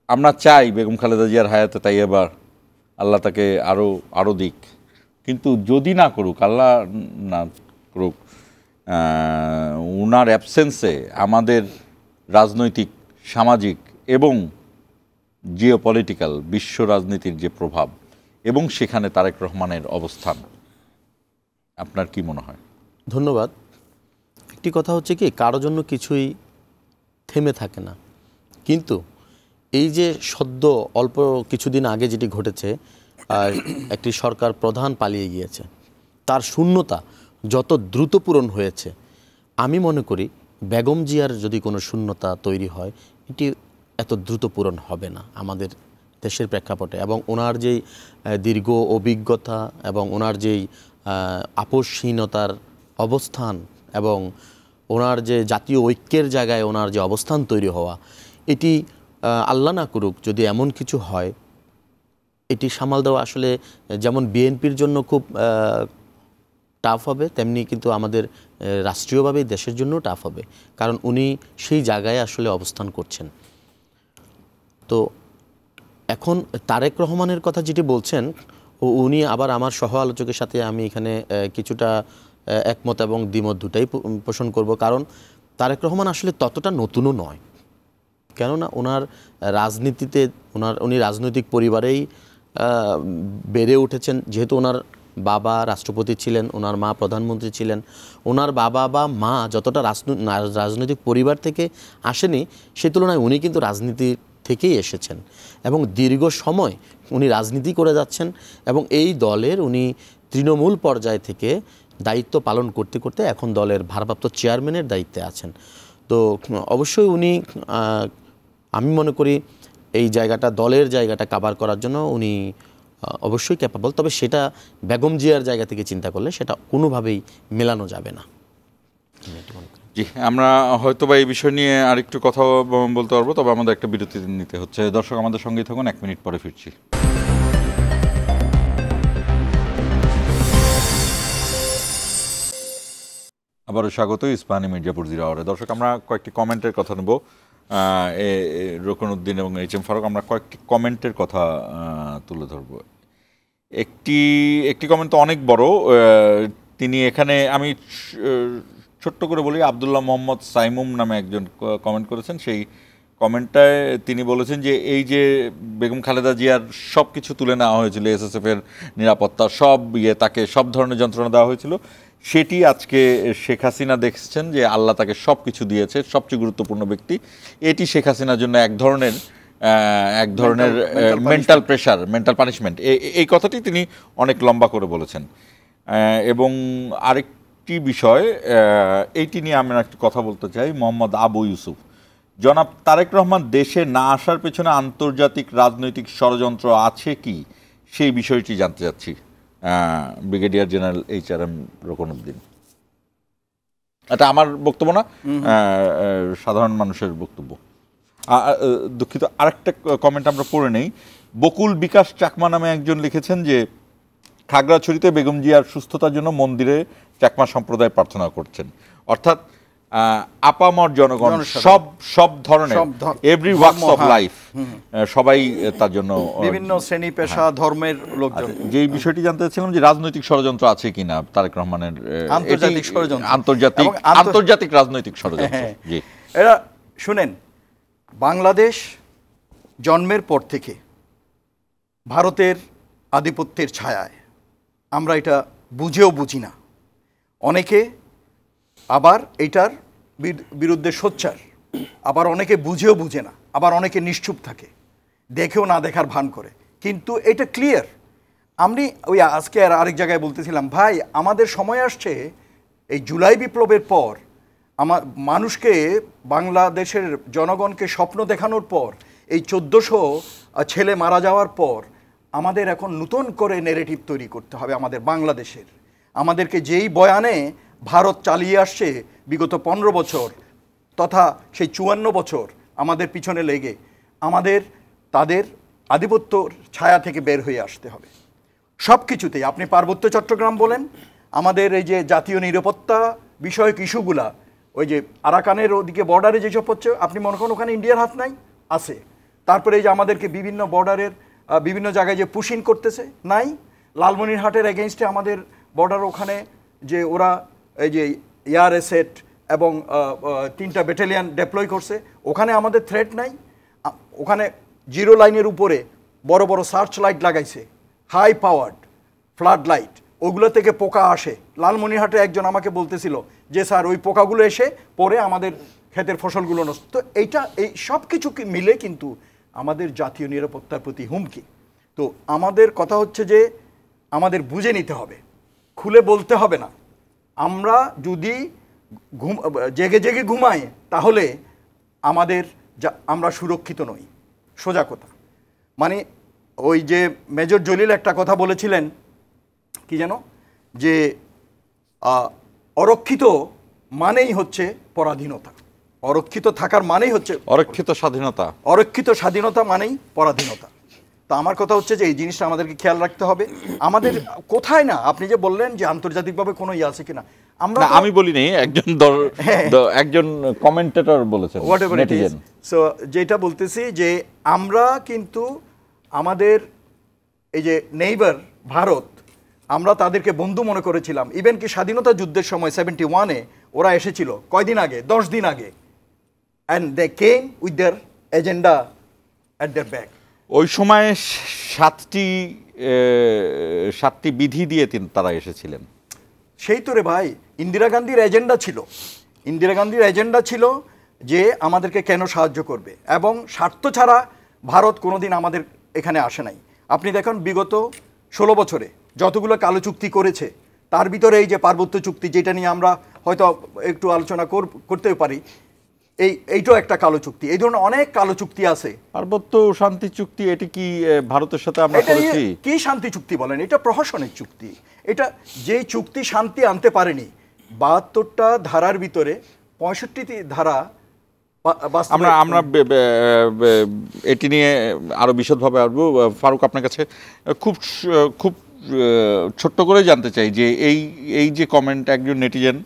আমরা চাই বেগম খালেদা জিয়ার হায়াতে তাই এবার আল্লাহ তাকে আরও দিক, কিন্তু যদি না করুক, আল্লাহ না করুক, ওনার অ্যাবসেন্সে আমাদের রাজনৈতিক সামাজিক এবং জিওপলিটিক্যাল বিশ্ব রাজনীতির যে প্রভাব এবং সেখানে তারেক রহমানের অবস্থান, আপনার কি মনে হয়? ধন্যবাদ। একটি কথা হচ্ছে কি, কারো জন্য কিছুই থেমে থাকে না, কিন্তু এই যে সদ্য অল্প কিছুদিন আগে যেটি ঘটেছে, একটি সরকার প্রধান পালিয়ে গিয়েছে, তার শূন্যতা যত দ্রুত পূরণ হয়েছে, আমি মনে করি বেগম জিয়ার যদি কোনো শূন্যতা তৈরি হয় এটি এত দ্রুত পূরণ হবে না আমাদের দেশের প্রেক্ষাপটে। এবং ওনার যেই দীর্ঘ অভিজ্ঞতা এবং ওনার যেই আপোষহীনতার অবস্থান এবং ওনার যে জাতীয় ঐক্যের জায়গায় ওনার যে অবস্থান তৈরি হওয়া, এটি আল্লাহ না করুক যদি এমন কিছু হয়, এটি সামাল দেওয়া আসলে যেমন বিএনপির জন্য খুব টাফ হবে, তেমনি কিন্তু আমাদের রাষ্ট্রীয়ভাবেই দেশের জন্য টাফ হবে, কারণ উনি সেই জায়গায় আসলে অবস্থান করছেন। তো এখন তারেক রহমানের কথা যেটি বলছেন, উনি আবার আমার সহ আলোচকের সাথে আমি এখানে কিছুটা একমত এবং দ্বিমত দুটাই পোষণ করব, কারণ তারেক রহমান আসলে ততটা নতুনও নয়, কেননা ওনার রাজনীতিতে উনি রাজনৈতিক পরিবারেই বেড়ে উঠেছেন। যেহেতু ওনার বাবা রাষ্ট্রপতি ছিলেন, ওনার মা প্রধানমন্ত্রী ছিলেন, ওনার বাবা বা মা যতটা রাজনৈতিক পরিবার থেকে আসেনি, সেই তুলনায় উনি কিন্তু রাজনীতি থেকেই এসেছেন এবং দীর্ঘ সময় উনি রাজনীতি করে যাচ্ছেন এবং এই দলের উনি তৃণমূল পর্যায় থেকে দায়িত্ব পালন করতে করতে এখন দলের ভারপ্রাপ্ত চেয়ারম্যানের দায়িত্বে আছেন। তো অবশ্যই উনি আমি মনে করি এই জায়গাটা দলের জায়গাটা কাভার করার জন্য উনি অবশ্যই ক্যাপাবল, তবে সেটা বেগম জিয়ার জায়গা থেকে চিন্তা করলে সেটা কোনোভাবেই মেলানো যাবে না। জি, আমরা হয়তো বা এই বিষয় নিয়ে আরেকটু কথা বলতে পারবো, তবে আমাদের একটা বিরতি নিতে হচ্ছে। দর্শক আমাদের সঙ্গেই থাকুন, 1 মিনিট পরে ফিরছি। আবারও স্বাগত ইস্পাহানি মির্জাপুর জিরো আওয়ারে। দর্শক আমরা কয়েকটি কমেন্টের কথা নেব, রকনউদ্দিন এবং HM ফারুক, আমরা কয়েকটি কমেন্টের কথা তুলে ধরব। একটি কমেন্ট তো অনেক বড়, তিনি এখানে আমি ছোট্ট করে বলি, আবদুল্লাহ মোহাম্মদ সাইমুম নামে একজন কমেন্ট করেছেন। সেই কমেন্টটায় তিনি বলেছেন যে এই যে বেগম খালেদা জিয়ার সব কিছু তুলে নেওয়া হয়েছিল, SSF-এর নিরাপত্তা সব তাকে সব ধরনের যন্ত্রণা দেওয়া হয়েছিল, সেটি আজকে শেখ হাসিনা দেখছেন যে আল্লাহ তাকে সব কিছু দিয়েছে, সবচেয়ে গুরুত্বপূর্ণ ব্যক্তি। এটি শেখ হাসিনার জন্য এক ধরনের মেন্টাল প্রেশার, মেন্টাল পানিশমেন্ট। এই কথাটি তিনি অনেক লম্বা করে বলেছেন। এবং আরেকটি বিষয়, এইটি নিয়ে আমি একটু কথা বলতে চাই। মোহাম্মদ আবু ইউসুফ, জনাব তারেক রহমান দেশে না আসার পেছনে আন্তর্জাতিক রাজনৈতিক ষড়যন্ত্র আছে কি, সেই বিষয়টি জানতে চাচ্ছি। Brigadier general HRM রকনউদ্দিন। এটা আমার বক্তব্য না, সাধারণ মানুষের বক্তব্য। দুঃখিত, আরেকটা কমেন্ট আমরা পড়ে নেই। বকুল বিকাশ চাকমা নামে একজন লিখেছেন যে খাগড়াছড়িতে বেগম জিয়ার সুস্থতার জন্য মন্দিরে চাকমা সম্প্রদায় প্রার্থনা করছেন। অর্থাৎ আপামর জনগণ সব ধরনের এভরি ওয়াকস অফ লাইফ সবাই তার জন্য, বিভিন্ন শ্রেণী পেশা ধর্মের লোকজন। যে বিষয়টি জানতে চাচ্ছিলাম যে রাজনৈতিক ষড়যন্ত্র আছে কিনা তারেক রহমানের, আন্তর্জাতিক ষড়যন্ত্র, আন্তর্জাতিক রাজনৈতিক ষড়যন্ত্র। জি, এরা শুনেন, বাংলাদেশ জন্মের পর থেকে ভারতের আধিপত্যের ছায়ায়, আমরা এটা বুঝেও বুঝি না। অনেকে আবার এটার বিরুদ্ধে সোচ্চার, আবার অনেকে বুঝেও বুঝে না, আবার অনেকে নিশ্চুপ থাকে, দেখেও না দেখার ভান করে। কিন্তু এটা ক্লিয়ার। আমি ওই আজকে আর আরেক জায়গায় বলতেছিলাম, ভাই আমাদের সময় আসছে, এই জুলাই বিপ্লবের পর মানুষকে, বাংলাদেশের জনগণকে স্বপ্ন দেখানোর পর, এই 1400 ছেলে মারা যাওয়ার পর আমাদের এখন নতুন করে নেরেটিভ তৈরি করতে হবে আমাদের বাংলাদেশের। আমাদেরকে যেই বয়ানে ভারত চালিয়ে আসছে বিগত 15 বছর তথা সেই 54 বছর আমাদের পিছনে লেগে, আমাদের তাদের আধিপত্যর ছায়া থেকে বের হয়ে আসতে হবে সব কিছুতেই। আপনি পার্বত্য চট্টগ্রাম বলেন, আমাদের এই যে জাতীয় নিরাপত্তা বিষয়ক ইস্যুগুলা, ওই যে আরাকানের ওদিকে বর্ডারে যেসব হচ্ছে, আপনি মনে করেন ওখানে ইন্ডিয়ার হাত নাই, আছে। তারপরে এই যে আমাদেরকে বিভিন্ন বর্ডারের বিভিন্ন জায়গায় যে পুশিং করতেছে, নাই। লালমনিরহাটের এগেইনস্টে আমাদের বর্ডার, ওখানে যে ওরা এই যে এয়ার এসেট এবং 3টা ব্যাটালিয়ান ডেপ্লয় করছে, ওখানে আমাদের থ্রেট নাই। ওখানে জিরো লাইনের উপরে বড় বড় সার্চ লাইট লাগাইছে, হাই পাওয়ার্ড ফ্লাড লাইট, ওগুলো থেকে পোকা আসে। লালমনিরহাটে একজন আমাকে বলতেছিল যে স্যার ওই পোকাগুলো এসে পরে আমাদের ক্ষেতের ফসলগুলো নষ্ট। তো এইটা, এই সব কিছু মিলে কিন্তু আমাদের জাতীয় নিরাপত্তার প্রতি হুমকি। তো আমাদের কথা হচ্ছে যে আমাদের বুঝে নিতে হবে, খুলে বলতে হবে না। আমরা যদি জেগে জেগে ঘুমাই তাহলে আমরা সুরক্ষিত নই, সোজা কথা। মানে ওই যে মেজর জলিল একটা কথা বলেছিলেন, কি যেন, যে অরক্ষিত মানেই হচ্ছে পরাধীনতা, অরক্ষিত থাকার মানেই হচ্ছে অরক্ষিত স্বাধীনতা, অরক্ষিত স্বাধীনতা মানেই পরাধীনতা। তা আমার কথা হচ্ছে যে এই জিনিসটা আমাদেরকে খেয়াল রাখতে হবে। আমাদের কোথায় না, আপনি যে বললেন যে আন্তর্জাতিকভাবে কোনো ইয়ে আছে কিনা, আমরা, আমি বলিনি, একজন কমেন্টেটর বলেছেন, সো যেটা বলতেছি যে আমরা কিন্তু আমাদের এই যে নেইবার ভারত, আমরা তাদেরকে বন্ধু মনে করেছিলাম। ইভেন কি স্বাধীনতা যুদ্ধের সময় 71-এ ওরা এসেছিল কয়দিন আগে, 10 দিন আগে, and they came with their agenda at their back. ওই সময় 7টি বিধি দিয়ে তারা এসেছিলেন। সেই তো রে ভাই, ইন্দিরা গান্ধীর এজেন্ডা ছিল, ইন্দিরা গান্ধীর এজেন্ডা ছিল যে আমাদেরকে কেন সাহায্য করবে, এবং স্বার্থ ছাড়া ভারত কোনোদিন আমাদের এখানে আসে নাই। আপনি দেখুন বিগত 16 বছরে যতগুলো কালো চুক্তি করেছে তার ভিতরে এই যে পার্বত্য চুক্তি, যেটা নিয়ে আমরা হয়তো একটু আলোচনা করতেও পারি, এইটাও একটা কালো চুক্তি। এই ধরনের অনেক কালো চুক্তি আছে। পার্বত্য শান্তি চুক্তি, এটি কি ভারতের সাথে আমরা করেছি? কি শান্তি চুক্তি বলেন? এটা প্রহসনের চুক্তি। এটা যে চুক্তি শান্তি আনতে পারেনি। 72টা ধারার ভিতরে 65টি ধারা আমরা এটি নিয়ে আরো বিশদভাবে আসবো। ফারুক, আপনার কাছে খুব খুব ছোট্ট করে জানতে চাই যে এই যে কমেন্ট একজন নেটিজেন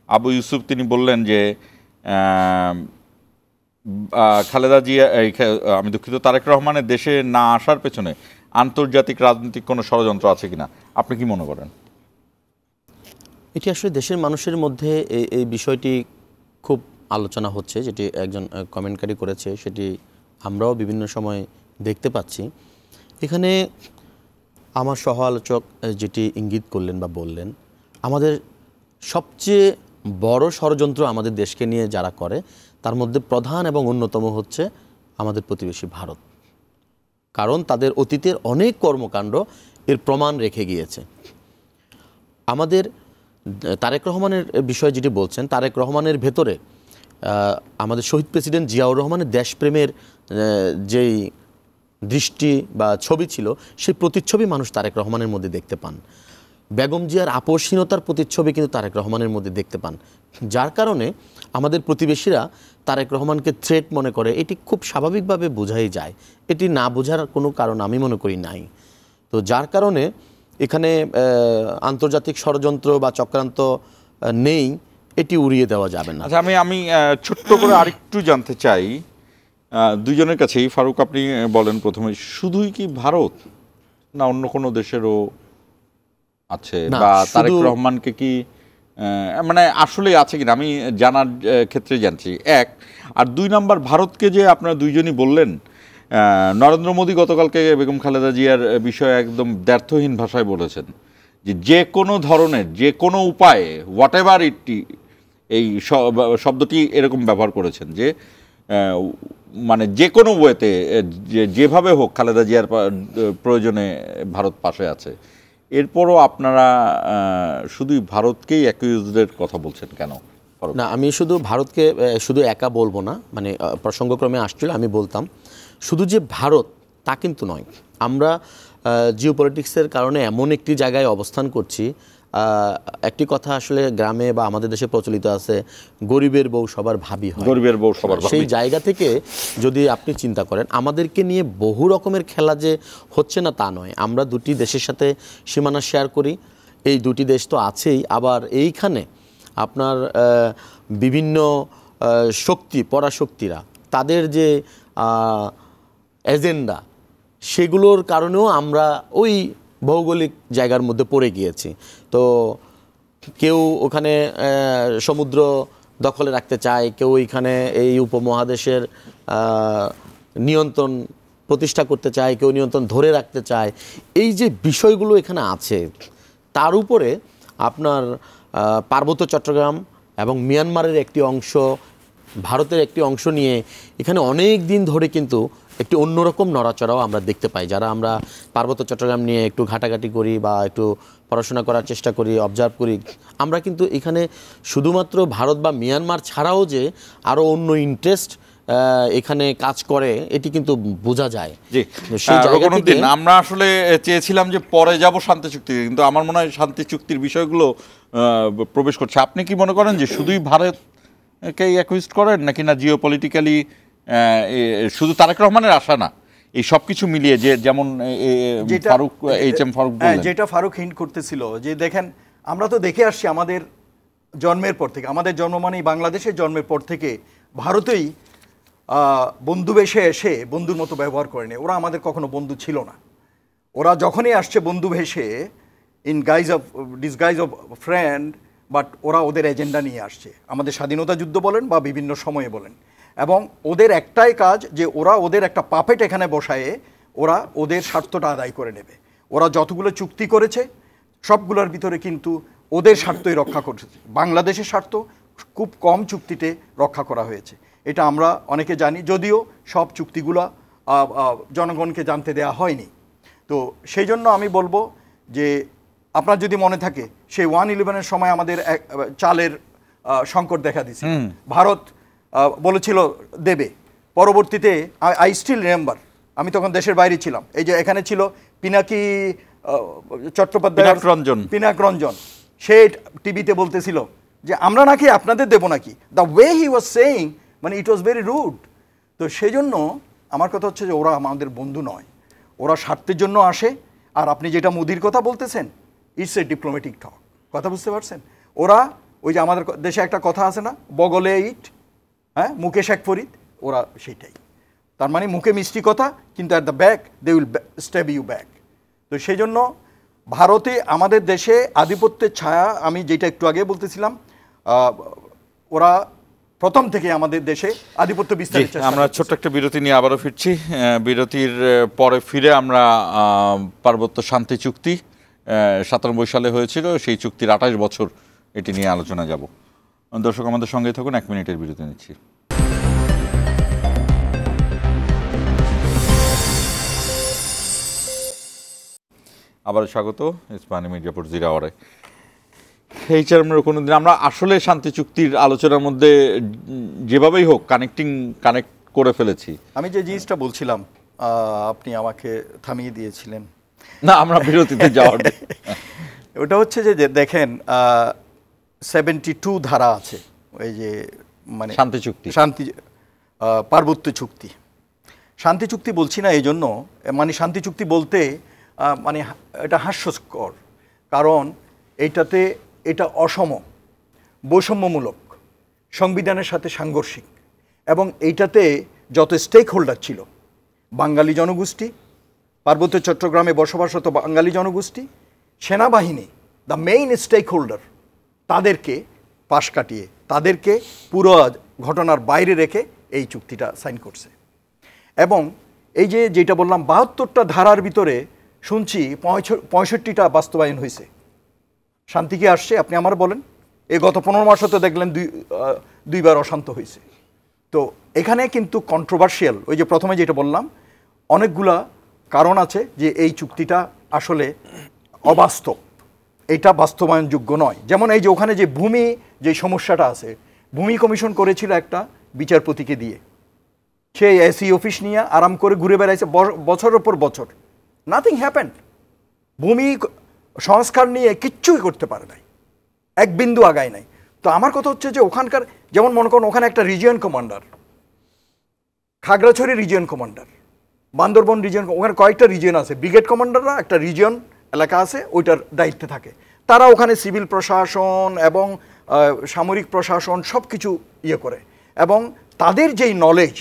আবু ইউসুফ তিনি বললেন যে খালেদা জিয়া, আমি দুঃখিত, তারেক রহমানের দেশে না আসার পেছনে আন্তর্জাতিক রাজনৈতিক কোনো ষড়যন্ত্র আছে কিনা, আপনি কি মনে করেন? এটি আসলে দেশের মানুষের মধ্যে এই বিষয়টি খুব আলোচনা হচ্ছে, যেটি একজন কমেন্টকারী করেছে, সেটি আমরাও বিভিন্ন সময় দেখতে পাচ্ছি। এখানে আমার সহ আলোচক যেটি ইঙ্গিত করলেন বা বললেন, আমাদের সবচেয়ে বড় ষড়যন্ত্র আমাদের দেশকে নিয়ে যারা করে তার মধ্যে প্রধান এবং অন্যতম হচ্ছে আমাদের প্রতিবেশী ভারত। কারণ তাদের অতীতের অনেক কর্মকাণ্ড এর প্রমাণ রেখে গিয়েছে। আমাদের তারেক রহমানের বিষয় যেটি বলছেন, তারেক রহমানের ভেতরে আমাদের শহীদ প্রেসিডেন্ট জিয়াউর রহমানের দেশপ্রেমের যেই দৃষ্টি বা ছবি ছিল, সেই প্রতিচ্ছবি মানুষ তারেক রহমানের মধ্যে দেখতে পান। বেগম জিয়ার আপোষহীনতার প্রতিচ্ছবি কিন্তু তারেক রহমানের মধ্যে দেখতে পান, যার কারণে আমাদের প্রতিবেশীরা তারেক রহমানকে থ্রেট মনে করে। এটি খুব স্বাভাবিকভাবে বোঝাই যায়, এটি না বোঝার কোনো কারণ আমি মনে করি নাই। তো যার কারণে এখানে আন্তর্জাতিক ষড়যন্ত্র বা চক্রান্ত নেই, এটি উড়িয়ে দেওয়া যাবে না। আচ্ছা, আমি ছোট্ট করে আরেকটু জানতে চাই দুইজনের কাছেই। ফারুক, আপনি বলেন প্রথমে, শুধুই কি ভারত না অন্য কোনো দেশেরও আছে, বা তারেক রহমানকে কি মানে আসলে আছে কিনা আমি জানার ক্ষেত্রে জানছি, এক। আর দুই নাম্বার, ভারতকে যে আপনারা দুইজনই বললেন, নরেন্দ্র মোদী গতকালকে বেগম খালেদা জিয়ার বিষয়ে একদম দ্ব্যর্থহীন ভাষায় বলেছেন যে কোনো ধরনের, যে কোনো উপায়ে, হোয়াট এভার ইটটি, এই শব্দটি এরকম ব্যবহার করেছেন যে মানে যে কোনো ওয়েতে, যেভাবে হোক খালেদা জিয়ার প্রয়োজনে ভারত পাশে আছে। এরপরও আপনারা শুধুই ভারতকেই অ্যাকিউজডের কথা বলছেন কেন? না, আমি শুধু ভারতকে শুধু একা বলবো না, মানে প্রসঙ্গক্রমে আসছিল আমি বলতাম, শুধু যে ভারত তা কিন্তু নয়। আমরা জিওপলিটিক্সের কারণে এমন একটি জায়গায় অবস্থান করছি, একটি কথা আসলে গ্রামে বা আমাদের দেশে প্রচলিত আছে, গরিবের বউ সবার ভাবি হয়। গরিবের বউ সবার ভাবি। সেই জায়গা থেকে যদি আপনি চিন্তা করেন, আমাদেরকে নিয়ে বহু রকমের খেলা যে হচ্ছে না তা নয়। আমরা দুটি দেশের সাথে সীমানা শেয়ার করি, এই দুটি দেশ তো আছেই, আবার এইখানে আপনার বিভিন্ন শক্তি, পরাশক্তিরা, তাদের যে এজেন্ডা, সেগুলোর কারণেও আমরা ওই ভৌগোলিক জায়গার মধ্যে পড়ে গিয়েছি। তো কেউ ওখানে সমুদ্র দখলে রাখতে চায়, কেউ এইখানে এই উপমহাদেশের নিয়ন্ত্রণ প্রতিষ্ঠা করতে চায়, কেউ নিয়ন্ত্রণ ধরে রাখতে চায়। এই যে বিষয়গুলো এখানে আছে, তার উপরে আপনার পার্বত্য চট্টগ্রাম এবং মিয়ানমারের একটি অংশ, ভারতের একটি অংশ নিয়ে এখানে অনেক দিন ধরে কিন্তু একটি অন্যরকম নড়াচড়াও আমরা দেখতে পাই। যারা আমরা পার্বত্য চট্টগ্রাম নিয়ে একটু ঘাটাঘাটি করি বা একটু পড়াশোনা করার চেষ্টা করি, অবজার্ভ করি, আমরা কিন্তু এখানে শুধুমাত্র ভারত বা মিয়ানমার ছাড়াও যে আরও অন্য ইন্টারেস্ট এখানে কাজ করে, এটি কিন্তু বোঝা যায়। আমরা আসলে চেয়েছিলাম যে পরে যাব শান্তি চুক্তি, কিন্তু আমার মনে হয় শান্তি চুক্তির বিষয়গুলো প্রবেশ করছে। আপনি কি মনে করেন যে শুধুই ভারতকে অ্যাকুইজ করেন, নাকি না জিওপলিটিক্যালি শুধু তারেক রহমানের আশা না, এই সব কিছু মিলিয়ে, যে যেমন ফারুক, এইচ.এম. ফারুক বললেন, যেটা ফারুক হিন্ট করতেছিল, যে দেখেন আমরা তো দেখে আসছি আমাদের জন্মের পর থেকে, আমাদের জন্ম মানেই বাংলাদেশের জন্মের পর থেকে ভারতেই বন্ধু বেশে এসে বন্ধুর মতো ব্যবহার করেনি। ওরা আমাদের কখনো বন্ধু ছিল না। ওরা যখনই আসছে বন্ধু ভেসে, in disguise of friend, but ওরা ওদের এজেন্ডা নিয়ে আসছে, আমাদের স্বাধীনতা যুদ্ধ বলেন বা বিভিন্ন সময়ে বলেন। এবং ওদের একটাই কাজ যে ওরা ওদের একটা পাপেট এখানে বসায়ে ওরা ওদের স্বার্থটা আদায় করে নেবে। ওরা যতগুলো চুক্তি করেছে সবগুলোর ভিতরে কিন্তু ওদের স্বার্থই রক্ষা করেছে। বাংলাদেশের স্বার্থ খুব কম চুক্তিতে রক্ষা করা হয়েছে, এটা আমরা অনেকে জানি। যদিও সব চুক্তিগুলো জনগণকে জানতে দেওয়া হয়নি। তো সেই জন্য আমি বলবো যে আপনার যদি মনে থাকে সেই 1/11-এর সময় আমাদের চালের সংকট দেখা দিয়েছে, ভারত বলেছিল দেবে, পরবর্তীতে আই স্টিল রিমেম্বার, আমি তখন দেশের বাইরে ছিলাম, এই যে এখানে ছিল পিনাকি চট্টোপাধ্যায়, পিনাক রঞ্জন, সে টিভিতে বলতেছিল যে আমরা নাকি আপনাদের দেবো নাকি, the way he was saying, মানে ইট ওয়াজ ভেরি রুড। তো সেই জন্য আমার কথা হচ্ছে যে ওরা আমাদের বন্ধু নয়, ওরা স্বার্থের জন্য আসে। আর আপনি যেটা মোদির কথা বলতেছেন, ইটস এ ডিপ্লোম্যাটিক টক, কথা বুঝতে পারছেন? ওরা ওই যে আমাদের দেশে একটা কথা আছে না, বগলে ইট, হ্যাঁ, মুখে শেখ ফরিদ, ওরা সেইটাই। তার মানে মুখে মিষ্টি কথা, কিন্তু at the back they will stab you back. তো সেই জন্য ভারতে আমাদের দেশে আধিপত্যের ছায়া, আমি যেটা একটু আগে বলতেছিলাম, ওরা প্রথম থেকে আমাদের দেশে আধিপত্য বিস্তারের চেষ্টা। আমরা ছোট্ট একটা বিরতি নিয়ে আবারও ফিরছি। বিরতির পরে ফিরে আমরা পার্বত্য শান্তি চুক্তি 97 সালে হয়েছিল, সেই চুক্তির 28 বছর এটি নিয়ে আলোচনা যাব। দর্শক আমাদের সঙ্গে থাকুন, 1 মিনিটের বিরতি নিচ্ছি। আবার স্বাগত ইস্পাহানি মির্জাপুর জিরাওয়ারে। এই চেয়ারম্যানের কোনোদিন আমরা আসলে শান্তি চুক্তির আলোচনার মধ্যে যেভাবেই হোক কানেক্ট করে ফেলেছি। আমি যে জিনিসটা বলছিলাম আপনি আমাকে থামিয়ে দিয়েছিলেন। না, আমরা বিরতিতে যাওয়ার ওটা হচ্ছে যে দেখেন 72 ধারা আছে, ওই যে মানে শান্তি চুক্তি, পার্বত্য চুক্তি। শান্তি চুক্তি বলছি না এই জন্য, মানে শান্তি চুক্তি বলতে মানে এটা হাস্যকর, কারণ এটা অসম, বৈষম্যমূলক, সংবিধানের সাথে সাংঘর্ষিক, এবং এইটাতে যত স্টেক হোল্ডার ছিল, বাঙালি জনগোষ্ঠী, পার্বত্য চট্টগ্রামে বসবাসরত বাঙালি জনগোষ্ঠী, সেনাবাহিনী, দ্য মেইন স্টেক হোল্ডার, তাদেরকে পাশ কাটিয়ে, তাদেরকে পুরো ঘটনার বাইরে রেখে এই চুক্তিটা সাইন করছে। এবং এই যে যেটা বললাম 72টা ধারার ভিতরে শুনছি 65টা বাস্তবায়ন হয়েছে। শান্তি কি আসছে আপনি আমার বলেন? এই গত 15 মাসে তো দেখলেন দুইবার অশান্ত হয়েছে। তো এখানে কিন্তু কন্ট্রোভার্সিয়াল, ওই যে প্রথমে যেটা বললাম, অনেকগুলা কারণ আছে যে এই চুক্তিটা আসলে অবাস্তব, এটা বাস্তবায়নযোগ্য নয়। যেমন এই যে ওখানে যে ভূমি যে সমস্যাটা আছে, ভূমি কমিশন করেছিল একটা বিচারপতিকে দিয়ে, সে এসি অফিস নিয়ে আরাম করে ঘুরে বেড়াইছে বছরের পর বছর, নাথিং হ্যাপেন্ড। ভূমি সংস্কার নিয়ে কিচ্ছুই করতে পারে নাই, এক বিন্দু আগায় নাই। তো আমার কথা হচ্ছে যে ওখানকার, যেমন মনে করুন ওখানে একটা region commander, Khagrachari region commander, Bandarban region, ওখানে কয়েকটা রিজিয়ন আছে, ব্রিগেড কমান্ডাররা একটা রিজিয়ন এলাকা আছে ওইটার দায়িত্বে থাকে, তারা ওখানে সিভিল প্রশাসন এবং সামরিক প্রশাসন সব কিছু ইয়ে করে, এবং তাদের যেই নলেজ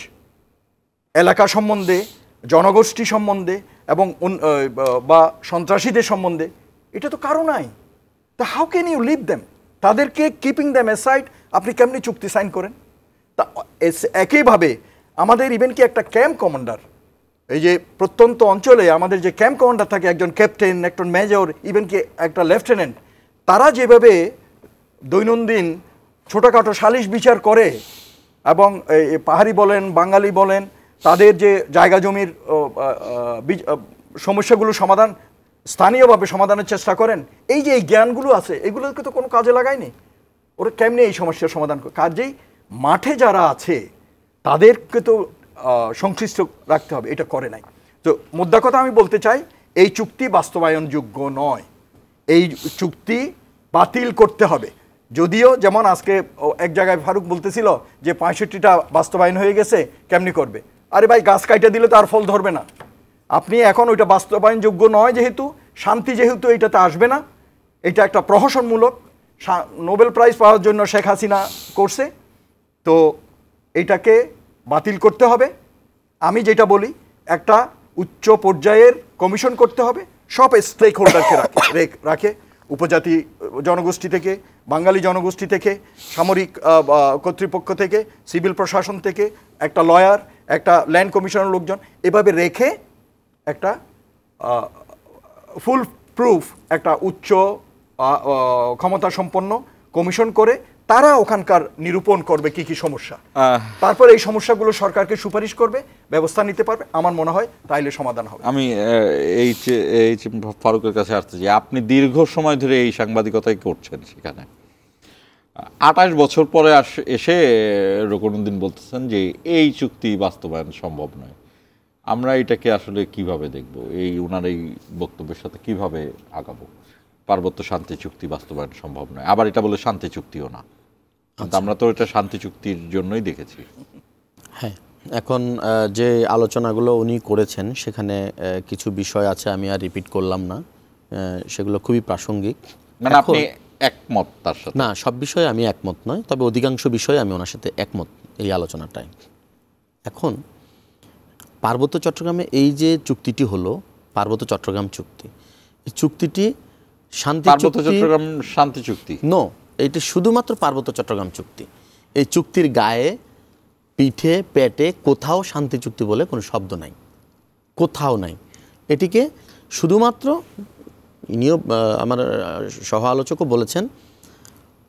এলাকা সম্বন্ধে, জনগোষ্ঠী সম্বন্ধে এবং বা সন্ত্রাসীদের সম্বন্ধে, এটা তো কারো নাই। তা how can you leave them? তাদেরকে কিপিং দেম অ্যাসাইড আপনি কেমনি চুক্তি সাইন করেন? তা একইভাবে আমাদের ইভেন কি একটা ক্যাম্প কমান্ডার, এই যে প্রত্যন্ত অঞ্চলে আমাদের যে ক্যাম্প কমান্ডার থাকে, একজন ক্যাপ্টেন, একজন মেজর, ইভেন কি একটা লেফটেন্যান্ট, তারা যেভাবে দৈনন্দিন ছোটোখাটো সালিশ বিচার করে, এবং পাহাড়ি বলেন বাঙালি বলেন, তাদের যে জায়গা জমির সমস্যাগুলো সমাধান স্থানীয়ভাবে সমাধানের চেষ্টা করেন, এই যে এই জ্ঞানগুলো আছে, এগুলোকে তো কোনো কাজে লাগায়নি। ওরা কেমনি এই সমস্যার সমাধান করে? কাজেই মাঠে যারা আছে তাদেরকে তো সংশ্লিষ্ট রাখতে হবে, এটা করে নাই। তো মোদ্দা কথা আমি বলতে চাই, এই চুক্তি বাস্তবায়নযোগ্য নয়, এই চুক্তি বাতিল করতে হবে। যদিও যেমন আজকে এক জায়গায় ফারুক বলতেছিল যে 65টা বাস্তবায়ন হয়ে গেছে, কেমনি করবে? আরে ভাই, গাছ কাইটা দিলে তো আর ফল ধরবে না। আপনি এখন ওইটা বাস্তবায়নযোগ্য নয় যেহেতু, শান্তি যেহেতু এইটাতে আসবে না, এটা একটা প্রহসনমূলক, নোবেল প্রাইজ পাওয়ার জন্য শেখ হাসিনা করছে, তো এইটাকে বাতিল করতে হবে। আমি যেটা বলি, একটা উচ্চ পর্যায়ের কমিশন করতে হবে, সব স্টেক হোল্ডারকে রাখে, উপজাতি জনগোষ্ঠী থেকে, বাঙালি জনগোষ্ঠী থেকে, সামরিক কর্তৃপক্ষ থেকে, সিভিল প্রশাসন থেকে, একটা লয়ার, একটা ল্যান্ড কমিশনের লোকজন, এভাবে রেখে একটা ফুল প্রুফ একটা উচ্চ ক্ষমতা সম্পন্ন কমিশন করে তারা ওখানকার নিরূপণ করবে কি কি সমস্যা, তারপর এই সমস্যাগুলো সরকারকে সুপারিশ করবে, ব্যবস্থা নিতে পারবে। আমার মনে হয় তাইলে সমাধান হবে। আমি ফারুকের কাছে আসতে চাই, আপনি দীর্ঘ সময় ধরে এই সাংবাদিকতাই করছেন, সেখানে 28 বছর পরে এসে রুকনউদ্দিন বলতেছেন যে এই চুক্তি বাস্তবায়ন সম্ভব নয়। আমরা এটাকে আসলে কিভাবে দেখব, ওনার এই বক্তব্যের সাথে কিভাবে আগাবো? পার্বত্য শান্তি চুক্তি বাস্তবায়ন সম্ভব নয়, আবার এটা বলে শান্তি চুক্তিও না, কিন্তু আমরা তো এটা শান্তি চুক্তির জন্যই দেখেছি। হ্যাঁ, এখন যে আলোচনাগুলো উনি করেছেন সেখানে কিছু বিষয় আছে, আমি আর রিপিট করলাম না, সেগুলো খুবই প্রাসঙ্গিক। মানে আপনি একমত তার সাথে? না, সব বিষয়ে আমি একমত নয়, তবে অধিকাংশ বিষয়ে আমি ওনার সাথে একমত এই আলোচনাটায়। এখন পার্বত্য চট্টগ্রামে এই যে চুক্তিটি হলো, পার্বত্য চট্টগ্রাম চুক্তি, এই চুক্তিটি শান্তি চট্টগ্রাম শান্তি চুক্তি নো, এটি শুধুমাত্র পার্বত্য চট্টগ্রাম চুক্তি। এই চুক্তির গায়ে পিঠে পেটে কোথাও শান্তি চুক্তি বলে কোনো শব্দ নাই, কোথাও নাই। এটিকে শুধুমাত্র ইনিও আমার সহ আলোচকও বলেছেন,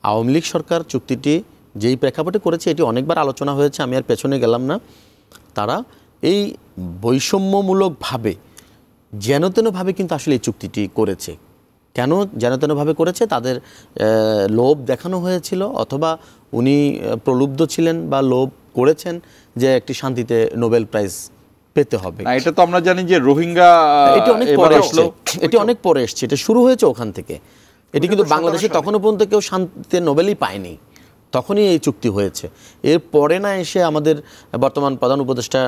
আওয়ামী লীগ সরকার চুক্তিটি যেই প্রেক্ষাপটে করেছে এটি অনেকবার আলোচনা হয়েছে, আমি আর পেছনে গেলাম না। তারা এই বৈষম্যমূলকভাবে যেনতেনভাবে কিন্তু আসলে এই চুক্তিটি করেছে। কেন যেনতেনভাবে করেছে? তাদের লোভ দেখানো হয়েছিল, অথবা উনি প্রলুব্ধ ছিলেন বা লোভ করেছেন যে একটি শান্তিতে নোবেল প্রাইজ পেতে হবে। এটা তো আমরা জানি যে রোহিঙ্গা এটি অনেক পরে এসছে, এটি অনেক পরে এসছে, এটা শুরু হয়েছে ওখান থেকে। এটি কিন্তু বাংলাদেশে তখনও পর্যন্ত কেউ শান্তিতে নোবেলই পায়নি, তখনই এই চুক্তি হয়েছে। এর পরে না এসে আমাদের বর্তমান প্রধান উপদেষ্টা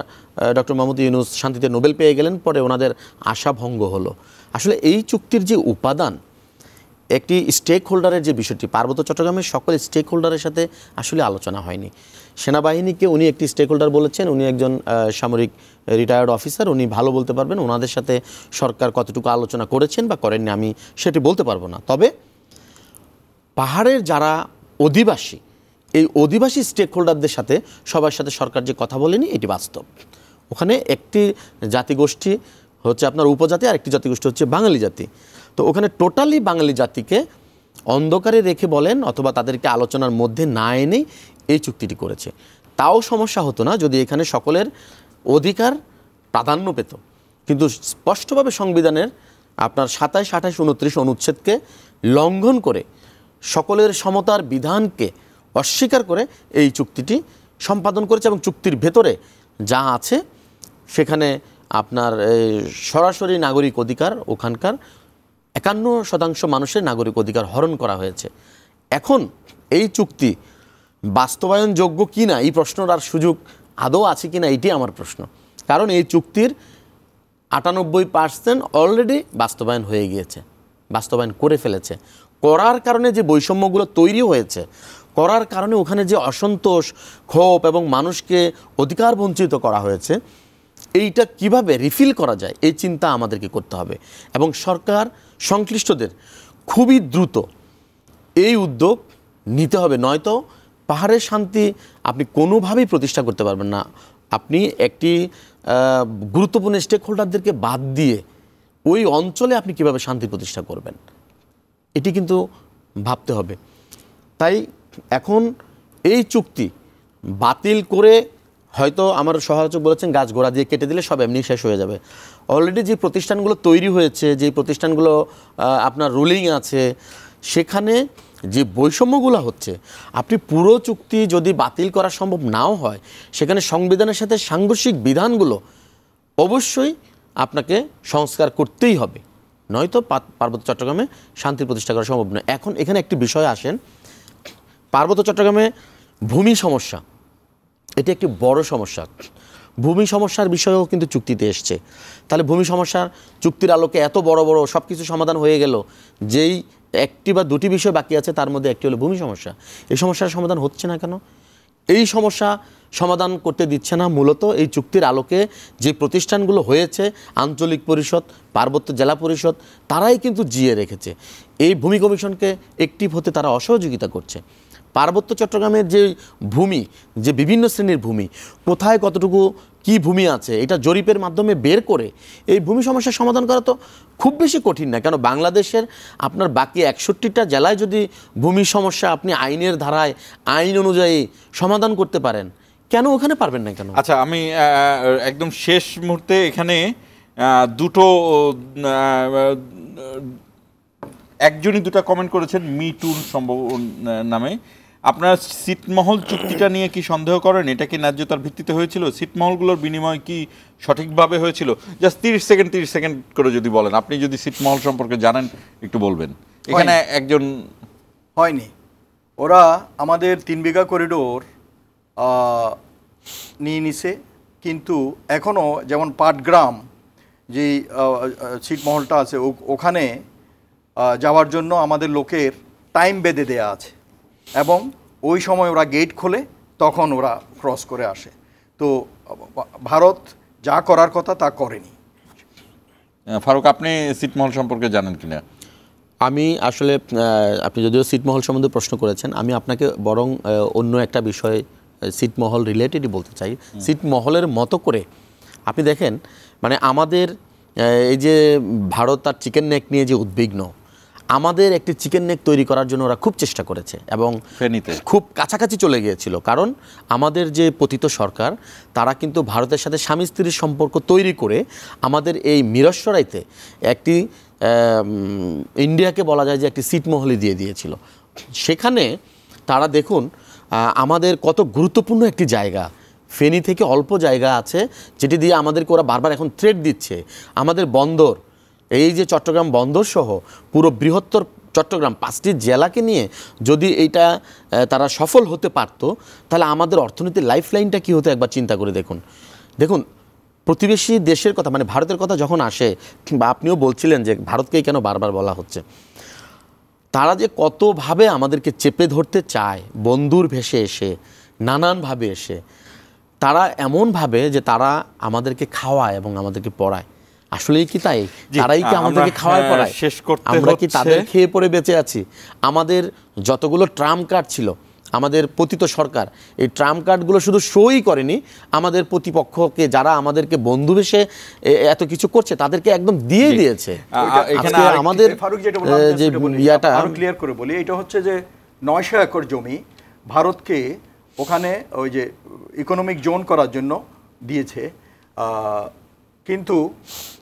ডক্টর মোহাম্মদ ইউনূস শান্তিতে নোবেল পেয়ে গেলেন, পরে ওনাদের আশা ভঙ্গ হলো। আসলে এই চুক্তির যে উপাদান, একটি স্টেক হোল্ডারের যে বিষয়টি, পার্বত্য চট্টগ্রামের সকল স্টেক হোল্ডারের সাথে আসলে আলোচনা হয়নি। সেনাবাহিনীকে উনি একটি স্টেক হোল্ডার বলেছেন, উনি একজন সামরিক রিটায়ার্ড অফিসার, উনি ভালো বলতে পারবেন ওনাদের সাথে সরকার কতটুকু আলোচনা করেছেন বা করেননি, আমি সেটি বলতে পারবো না। তবে পাহাড়ের যারা অধিবাসী, এই অধিবাসী স্টেক হোল্ডারদের সাথে সবার সাথে সরকার যে কথা বলেনি, এটি বাস্তব। ওখানে একটি জাতিগোষ্ঠী হচ্ছে আপনার উপজাতি, আর একটি জাতিগোষ্ঠী হচ্ছে বাঙালি জাতি। তো ওখানে টোটালি বাঙালি জাতিকে অন্ধকারে রেখে বলেন, অথবা তাদেরকে আলোচনার মধ্যে না এনেই এই চুক্তিটি করেছে। তাও সমস্যা হতো না যদি এখানে সকলের অধিকার প্রাধান্য পেত। কিন্তু স্পষ্টভাবে সংবিধানের আপনার 27, 28, 29 অনুচ্ছেদকে লঙ্ঘন করে, সকলের সমতার বিধানকে অস্বীকার করে এই চুক্তিটি সম্পাদন করেছে। এবং চুক্তির ভেতরে যা আছে সেখানে আপনার সরাসরি নাগরিক অধিকার, ওখানকার 51% মানুষের নাগরিক অধিকার হরণ করা হয়েছে। এখন এই চুক্তি বাস্তবায়নযোগ্য কি না, এই প্রশ্নটার সুযোগ আদৌ আছে কি না, এটি আমার প্রশ্ন। কারণ এই চুক্তির 98% অলরেডি বাস্তবায়ন হয়ে গিয়েছে, বাস্তবায়ন করে ফেলেছে। করার কারণে যে বৈষম্যগুলো তৈরি হয়েছে, করার কারণে ওখানে যে অসন্তোষ, ক্ষোভ এবং মানুষকে অধিকার বঞ্চিত করা হয়েছে, এইটা কিভাবে রিফিল করা যায় এই চিন্তা আমাদেরকে করতে হবে। এবং সরকার সংশ্লিষ্টদের খুবই দ্রুত এই উদ্যোগ নিতে হবে, নয়তো পাহাড়ের শান্তি আপনি কোনোভাবেই প্রতিষ্ঠা করতে পারবেন না। আপনি একটি গুরুত্বপূর্ণ স্টেক হোল্ডারদেরকে বাদ দিয়ে ওই অঞ্চলে আপনি কিভাবে শান্তি প্রতিষ্ঠা করবেন, এটি কিন্তু ভাবতে হবে। তাই এখন এই চুক্তি বাতিল করে, হয়তো আমার সহায়ক বলেছেন গাছ গোড়া দিয়ে কেটে দিলে সব এমনি শেষ হয়ে যাবে। অলরেডি যে প্রতিষ্ঠানগুলো তৈরি হয়েছে, যে প্রতিষ্ঠানগুলো আপনার রুলিং আছে, সেখানে যে বৈষম্যগুলো হচ্ছে, আপনি পুরো চুক্তি যদি বাতিল করা সম্ভব নাও হয়, সেখানে সংবিধানের সাথে সাংঘর্ষিক বিধানগুলো অবশ্যই আপনাকে সংস্কার করতেই হবে, নয়তো পার্বত্য চট্টগ্রামে শান্তি প্রতিষ্ঠা করা সম্ভব নয়। এখন এখানে একটি বিষয় আসেন, পার্বত্য চট্টগ্রামে ভূমি সমস্যা, এটি একটি বড় সমস্যা। ভূমি সমস্যার বিষয়েও কিন্তু চুক্তিতে এসছে। তাহলে ভূমি সমস্যার চুক্তির আলোকে এত বড় বড় সব কিছু সমাধান হয়ে গেল, যেই একটি বা দুটি বিষয় বাকি আছে তার মধ্যে একটি হলো ভূমি সমস্যা। এই সমস্যার সমাধান হচ্ছে না কেন? এই সমস্যা সমাধান করতে দিচ্ছে না মূলত এই চুক্তির আলোকে যে প্রতিষ্ঠানগুলো হয়েছে, আঞ্চলিক পরিষদ, পার্বত্য জেলা পরিষদ, তারাই কিন্তু জিয়ে রেখেছে। এই ভূমি কমিশনকে অ্যাক্টিভ হতে তারা অসহযোগিতা করছে। পার্বত্য চট্টগ্রামের যে ভূমি, যে বিভিন্ন শ্রেণীর ভূমি, কোথায় কতটুকু কি ভূমি আছে, এটা জরিপের মাধ্যমে বের করে এই ভূমি সমস্যার সমাধান করা তো খুব বেশি কঠিন না। কেন বাংলাদেশের আপনার বাকি 61টা জেলায় যদি ভূমি সমস্যা আপনি আইনের ধারায় আইন অনুযায়ী সমাধান করতে পারেন, কেন ওখানে পারবেন না কেন? আচ্ছা, আমি একদম শেষ মুহূর্তে এখানে দুটো একজনই দুটো কমেন্ট করেছেন মিটুন সম্ভব নামে। আপনারা ছিটমহল চুক্তিটা নিয়ে কি সন্দেহ করেন? এটা কি ন্যায্যতার ভিত্তিতে হয়েছিল? ছিটমহলগুলোর বিনিময় কি সঠিকভাবে হয়েছিল? জাস্ট 30 সেকেন্ড করে যদি বলেন, আপনি যদি ছিটমহল সম্পর্কে জানেন একটু বলবেন। এখানে একজন হয়নি, ওরা আমাদের 3 বিঘা করিডোর নিয়ে নিছে, কিন্তু এখনও যেমন পাটগ্রাম যে ছিটমহলটা আছে ওখানে যাওয়ার জন্য আমাদের লোকের টাইম বেঁধে দেয়া আছে, এবং ওই সময় ওরা গেট খোলে, তখন ওরা ক্রস করে আসে। তো ভারত যা করার কথা তা করেনি। ফারুক, আপনি ছিটমহল সম্পর্কে জানেন কিনা? আমি আসলে আপনি যদিও ছিটমহল সম্বন্ধে প্রশ্ন করেছেন, আমি আপনাকে বরং অন্য একটা বিষয় ছিটমহল রিলেটেডই বলতে চাই। ছিটমহলের মতো করে আপনি দেখেন, মানে আমাদের এই যে ভারত তার চিকেন নেক নিয়ে যে উদ্বিগ্ন, আমাদের একটি চিকেন নেক তৈরি করার জন্য ওরা খুব চেষ্টা করেছে এবং খুব কাছাকাছি চলে গিয়েছিল। কারণ আমাদের যে পতিত সরকার, তারা কিন্তু ভারতের সাথে স্বামী স্ত্রীর সম্পর্ক তৈরি করে আমাদের এই মিরসরাইতে একটি ইন্ডিয়াকে বলা যায় যে একটি ছিটমহলই দিয়ে দিয়েছিল। সেখানে তারা দেখুন আমাদের কত গুরুত্বপূর্ণ একটি জায়গা, ফেনী থেকে অল্প জায়গা আছে যেটি দিয়ে আমাদেরকে ওরা বারবার এখন থ্রেট দিচ্ছে। আমাদের বন্দর, এই যে চট্টগ্রাম বন্দর সহ পুরো বৃহত্তর চট্টগ্রাম 5টি জেলাকে নিয়ে যদি এইটা তারা সফল হতে পারত, তাহলে আমাদের অর্থনীতির লাইফ লাইনটা কী হতো একবার চিন্তা করে দেখুন। দেখুন, প্রতিবেশী দেশের কথা, মানে ভারতের কথা যখন আসে, বা আপনিও বলছিলেন যে ভারতকেই কেন বারবার বলা হচ্ছে, তারা যে কতভাবে আমাদেরকে চেপে ধরতে চায়, বন্ধুর ভেসে এসে, নানানভাবে এসে, তারা এমনভাবে যে তারা আমাদেরকে খাওয়ায় এবং আমাদেরকে পড়ায়। আসলেই কি তাই? তারাই কি আমাদেরকে খাওয়ায় পড়ায়? আমরা কি তাদের খেয়ে পড়ে বেঁচে আছি? আমাদের যতগুলো ট্রাম্প কার্ড ছিল, আমাদের পতিত সরকার এই ট্রাম্প কার্ডগুলো শুধু সই করেনি, আমাদের প্রতিপক্ষকে যারা আমাদেরকে বন্ধু ভেসে এত কিছু করছে তাদেরকে একদম দিয়ে দিয়েছে। আমাদের যে ইয়াটা ক্লিয়ার করে বলি, এটা হচ্ছে যে 900 একর জমি ভারতকে ওখানে ওই যে ইকোনমিক জোন করার জন্য দিয়েছে, কিন্তু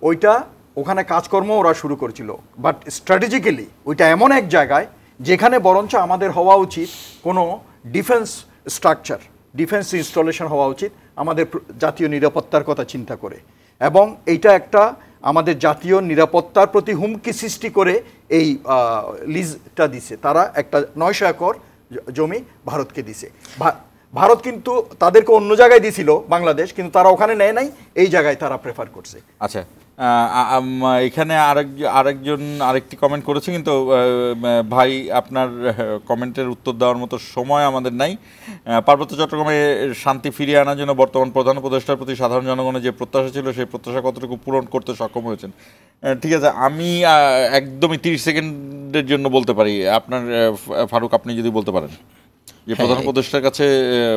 ওইটা ওখানে কাজকর্ম ওরা শুরু করেছিল, বাট স্ট্র্যাটেজিক্যালি ওইটা এমন এক জায়গায় যেখানে বরঞ্চ আমাদের হওয়া উচিত কোনো ডিফেন্স স্ট্রাকচার, ডিফেন্স ইনস্টলেশন হওয়া উচিত আমাদের জাতীয় নিরাপত্তার কথা চিন্তা করে, এবং এইটা একটা আমাদের জাতীয় নিরাপত্তার প্রতি হুমকি সৃষ্টি করে এই লিজটা দিছে। তারা একটা 900 একর জমি ভারতকে দিছে। ভারত কিন্তু তাদেরকে অন্য জায়গায় দিছিল বাংলাদেশ, কিন্তু তারা ওখানে নেয় নাই, এই জায়গায় তারা প্রেফার করছে। আচ্ছা, এখানে আরেকটি কমেন্ট করেছে, কিন্তু ভাই আপনার কমেন্টের উত্তর দেওয়ার মতো সময় আমাদের নাই। পার্বত্য চট্টগ্রামে শান্তি ফিরিয়ে আনার জন্য বর্তমান প্রধান উপদেষ্টার প্রতি সাধারণ জনগণের যে প্রত্যাশা ছিল, সেই প্রত্যাশা কতটুকু পূরণ করতে সক্ষম হয়েছেন? ঠিক আছে, আমি একদমই 30 সেকেন্ডের জন্য বলতে পারি। আপনার ফারুক, আপনি যদি বলতে পারেন যে প্রধান উপদেষ্টার কাছে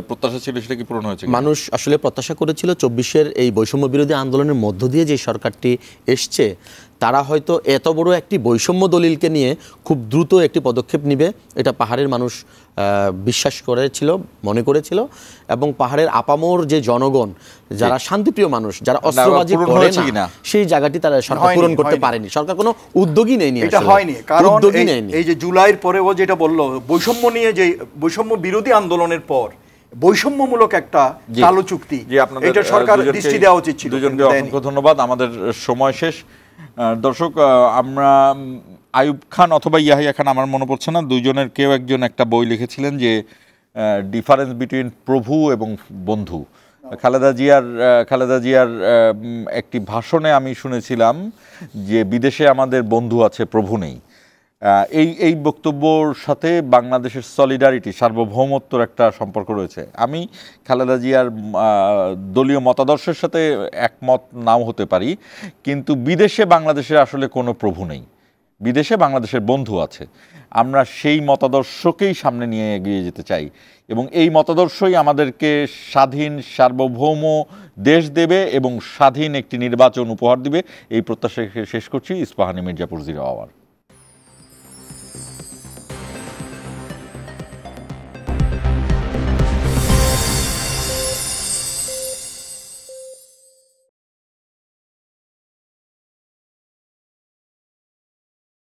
প্রত্যাশা ছিল, সেটা কি পূরণ হয়েছে? মানুষ আসলে প্রত্যাশা করেছিল 24-এর এই বৈষম্য বিরোধী আন্দোলনের মধ্য দিয়ে যে সরকারটি এসছে, তারা হয়তো এত বড় একটি বৈষম্য দলিলকে নিয়ে খুব দ্রুত একটি পদক্ষেপ নেবে, এটা পাহাড়ের মানুষ বিশ্বাস করেছিল, মনে করেছিল, এবং পাহাড়ের আপামর যে জনগণ, যারা শান্তিপ্রিয় মানুষ, যারা অস্ত্রবাজি করে না, সেই জায়গাটি তারা সরকার পূরণ করতে পারেনি। সরকার কোনো উদ্যোগই নেয়নি, এটা হয়নি। কারণ এই যে জুলাইয়ের পরে ও যেটা বললো, বৈষম্য নিয়ে, যে বৈষম্য বিরোধী আন্দোলনের পর বৈষম্যমূলক একটা কালো চুক্তি, এটা সরকার দৃষ্টি দেওয়া উচিত ছিল। দুজনকে অসংখ্য ধন্যবাদ। আমাদের সময় শেষ। দর্শক, আমরা আইয়ুব খান অথবা ইয়াহিয়া খান, আমার মনে পড়ছে না, দুজনের কেউ একজন একটা বই লিখেছিলেন যে ডিফারেন্স বিটুইন প্রভু এবং বন্ধু। খালেদা জিয়ার একটি ভাষণে আমি শুনেছিলাম যে বিদেশে আমাদের বন্ধু আছে, প্রভু নেই। এই বক্তব্যর সাথে বাংলাদেশের সলিডারিটি, সার্বভৌমত্বর একটা সম্পর্ক রয়েছে। আমি খালেদা জিয়ার দলীয় মতাদর্শের সাথে একমত নাও হতে পারি, কিন্তু বিদেশে বাংলাদেশের আসলে কোনো প্রভু নেই। বিদেশে বাংলাদেশের বন্ধু আছে। আমরা সেই মতাদর্শকেই সামনে নিয়ে এগিয়ে যেতে চাই এবং এই মতাদর্শই আমাদেরকে স্বাধীন সার্বভৌম দেশ দেবে এবং স্বাধীন একটি নির্বাচন উপহার দিবে। এই প্রত্যাশা শেষ করছি। ইস্পাহানি মির্জাপুর 0 আওয়ার।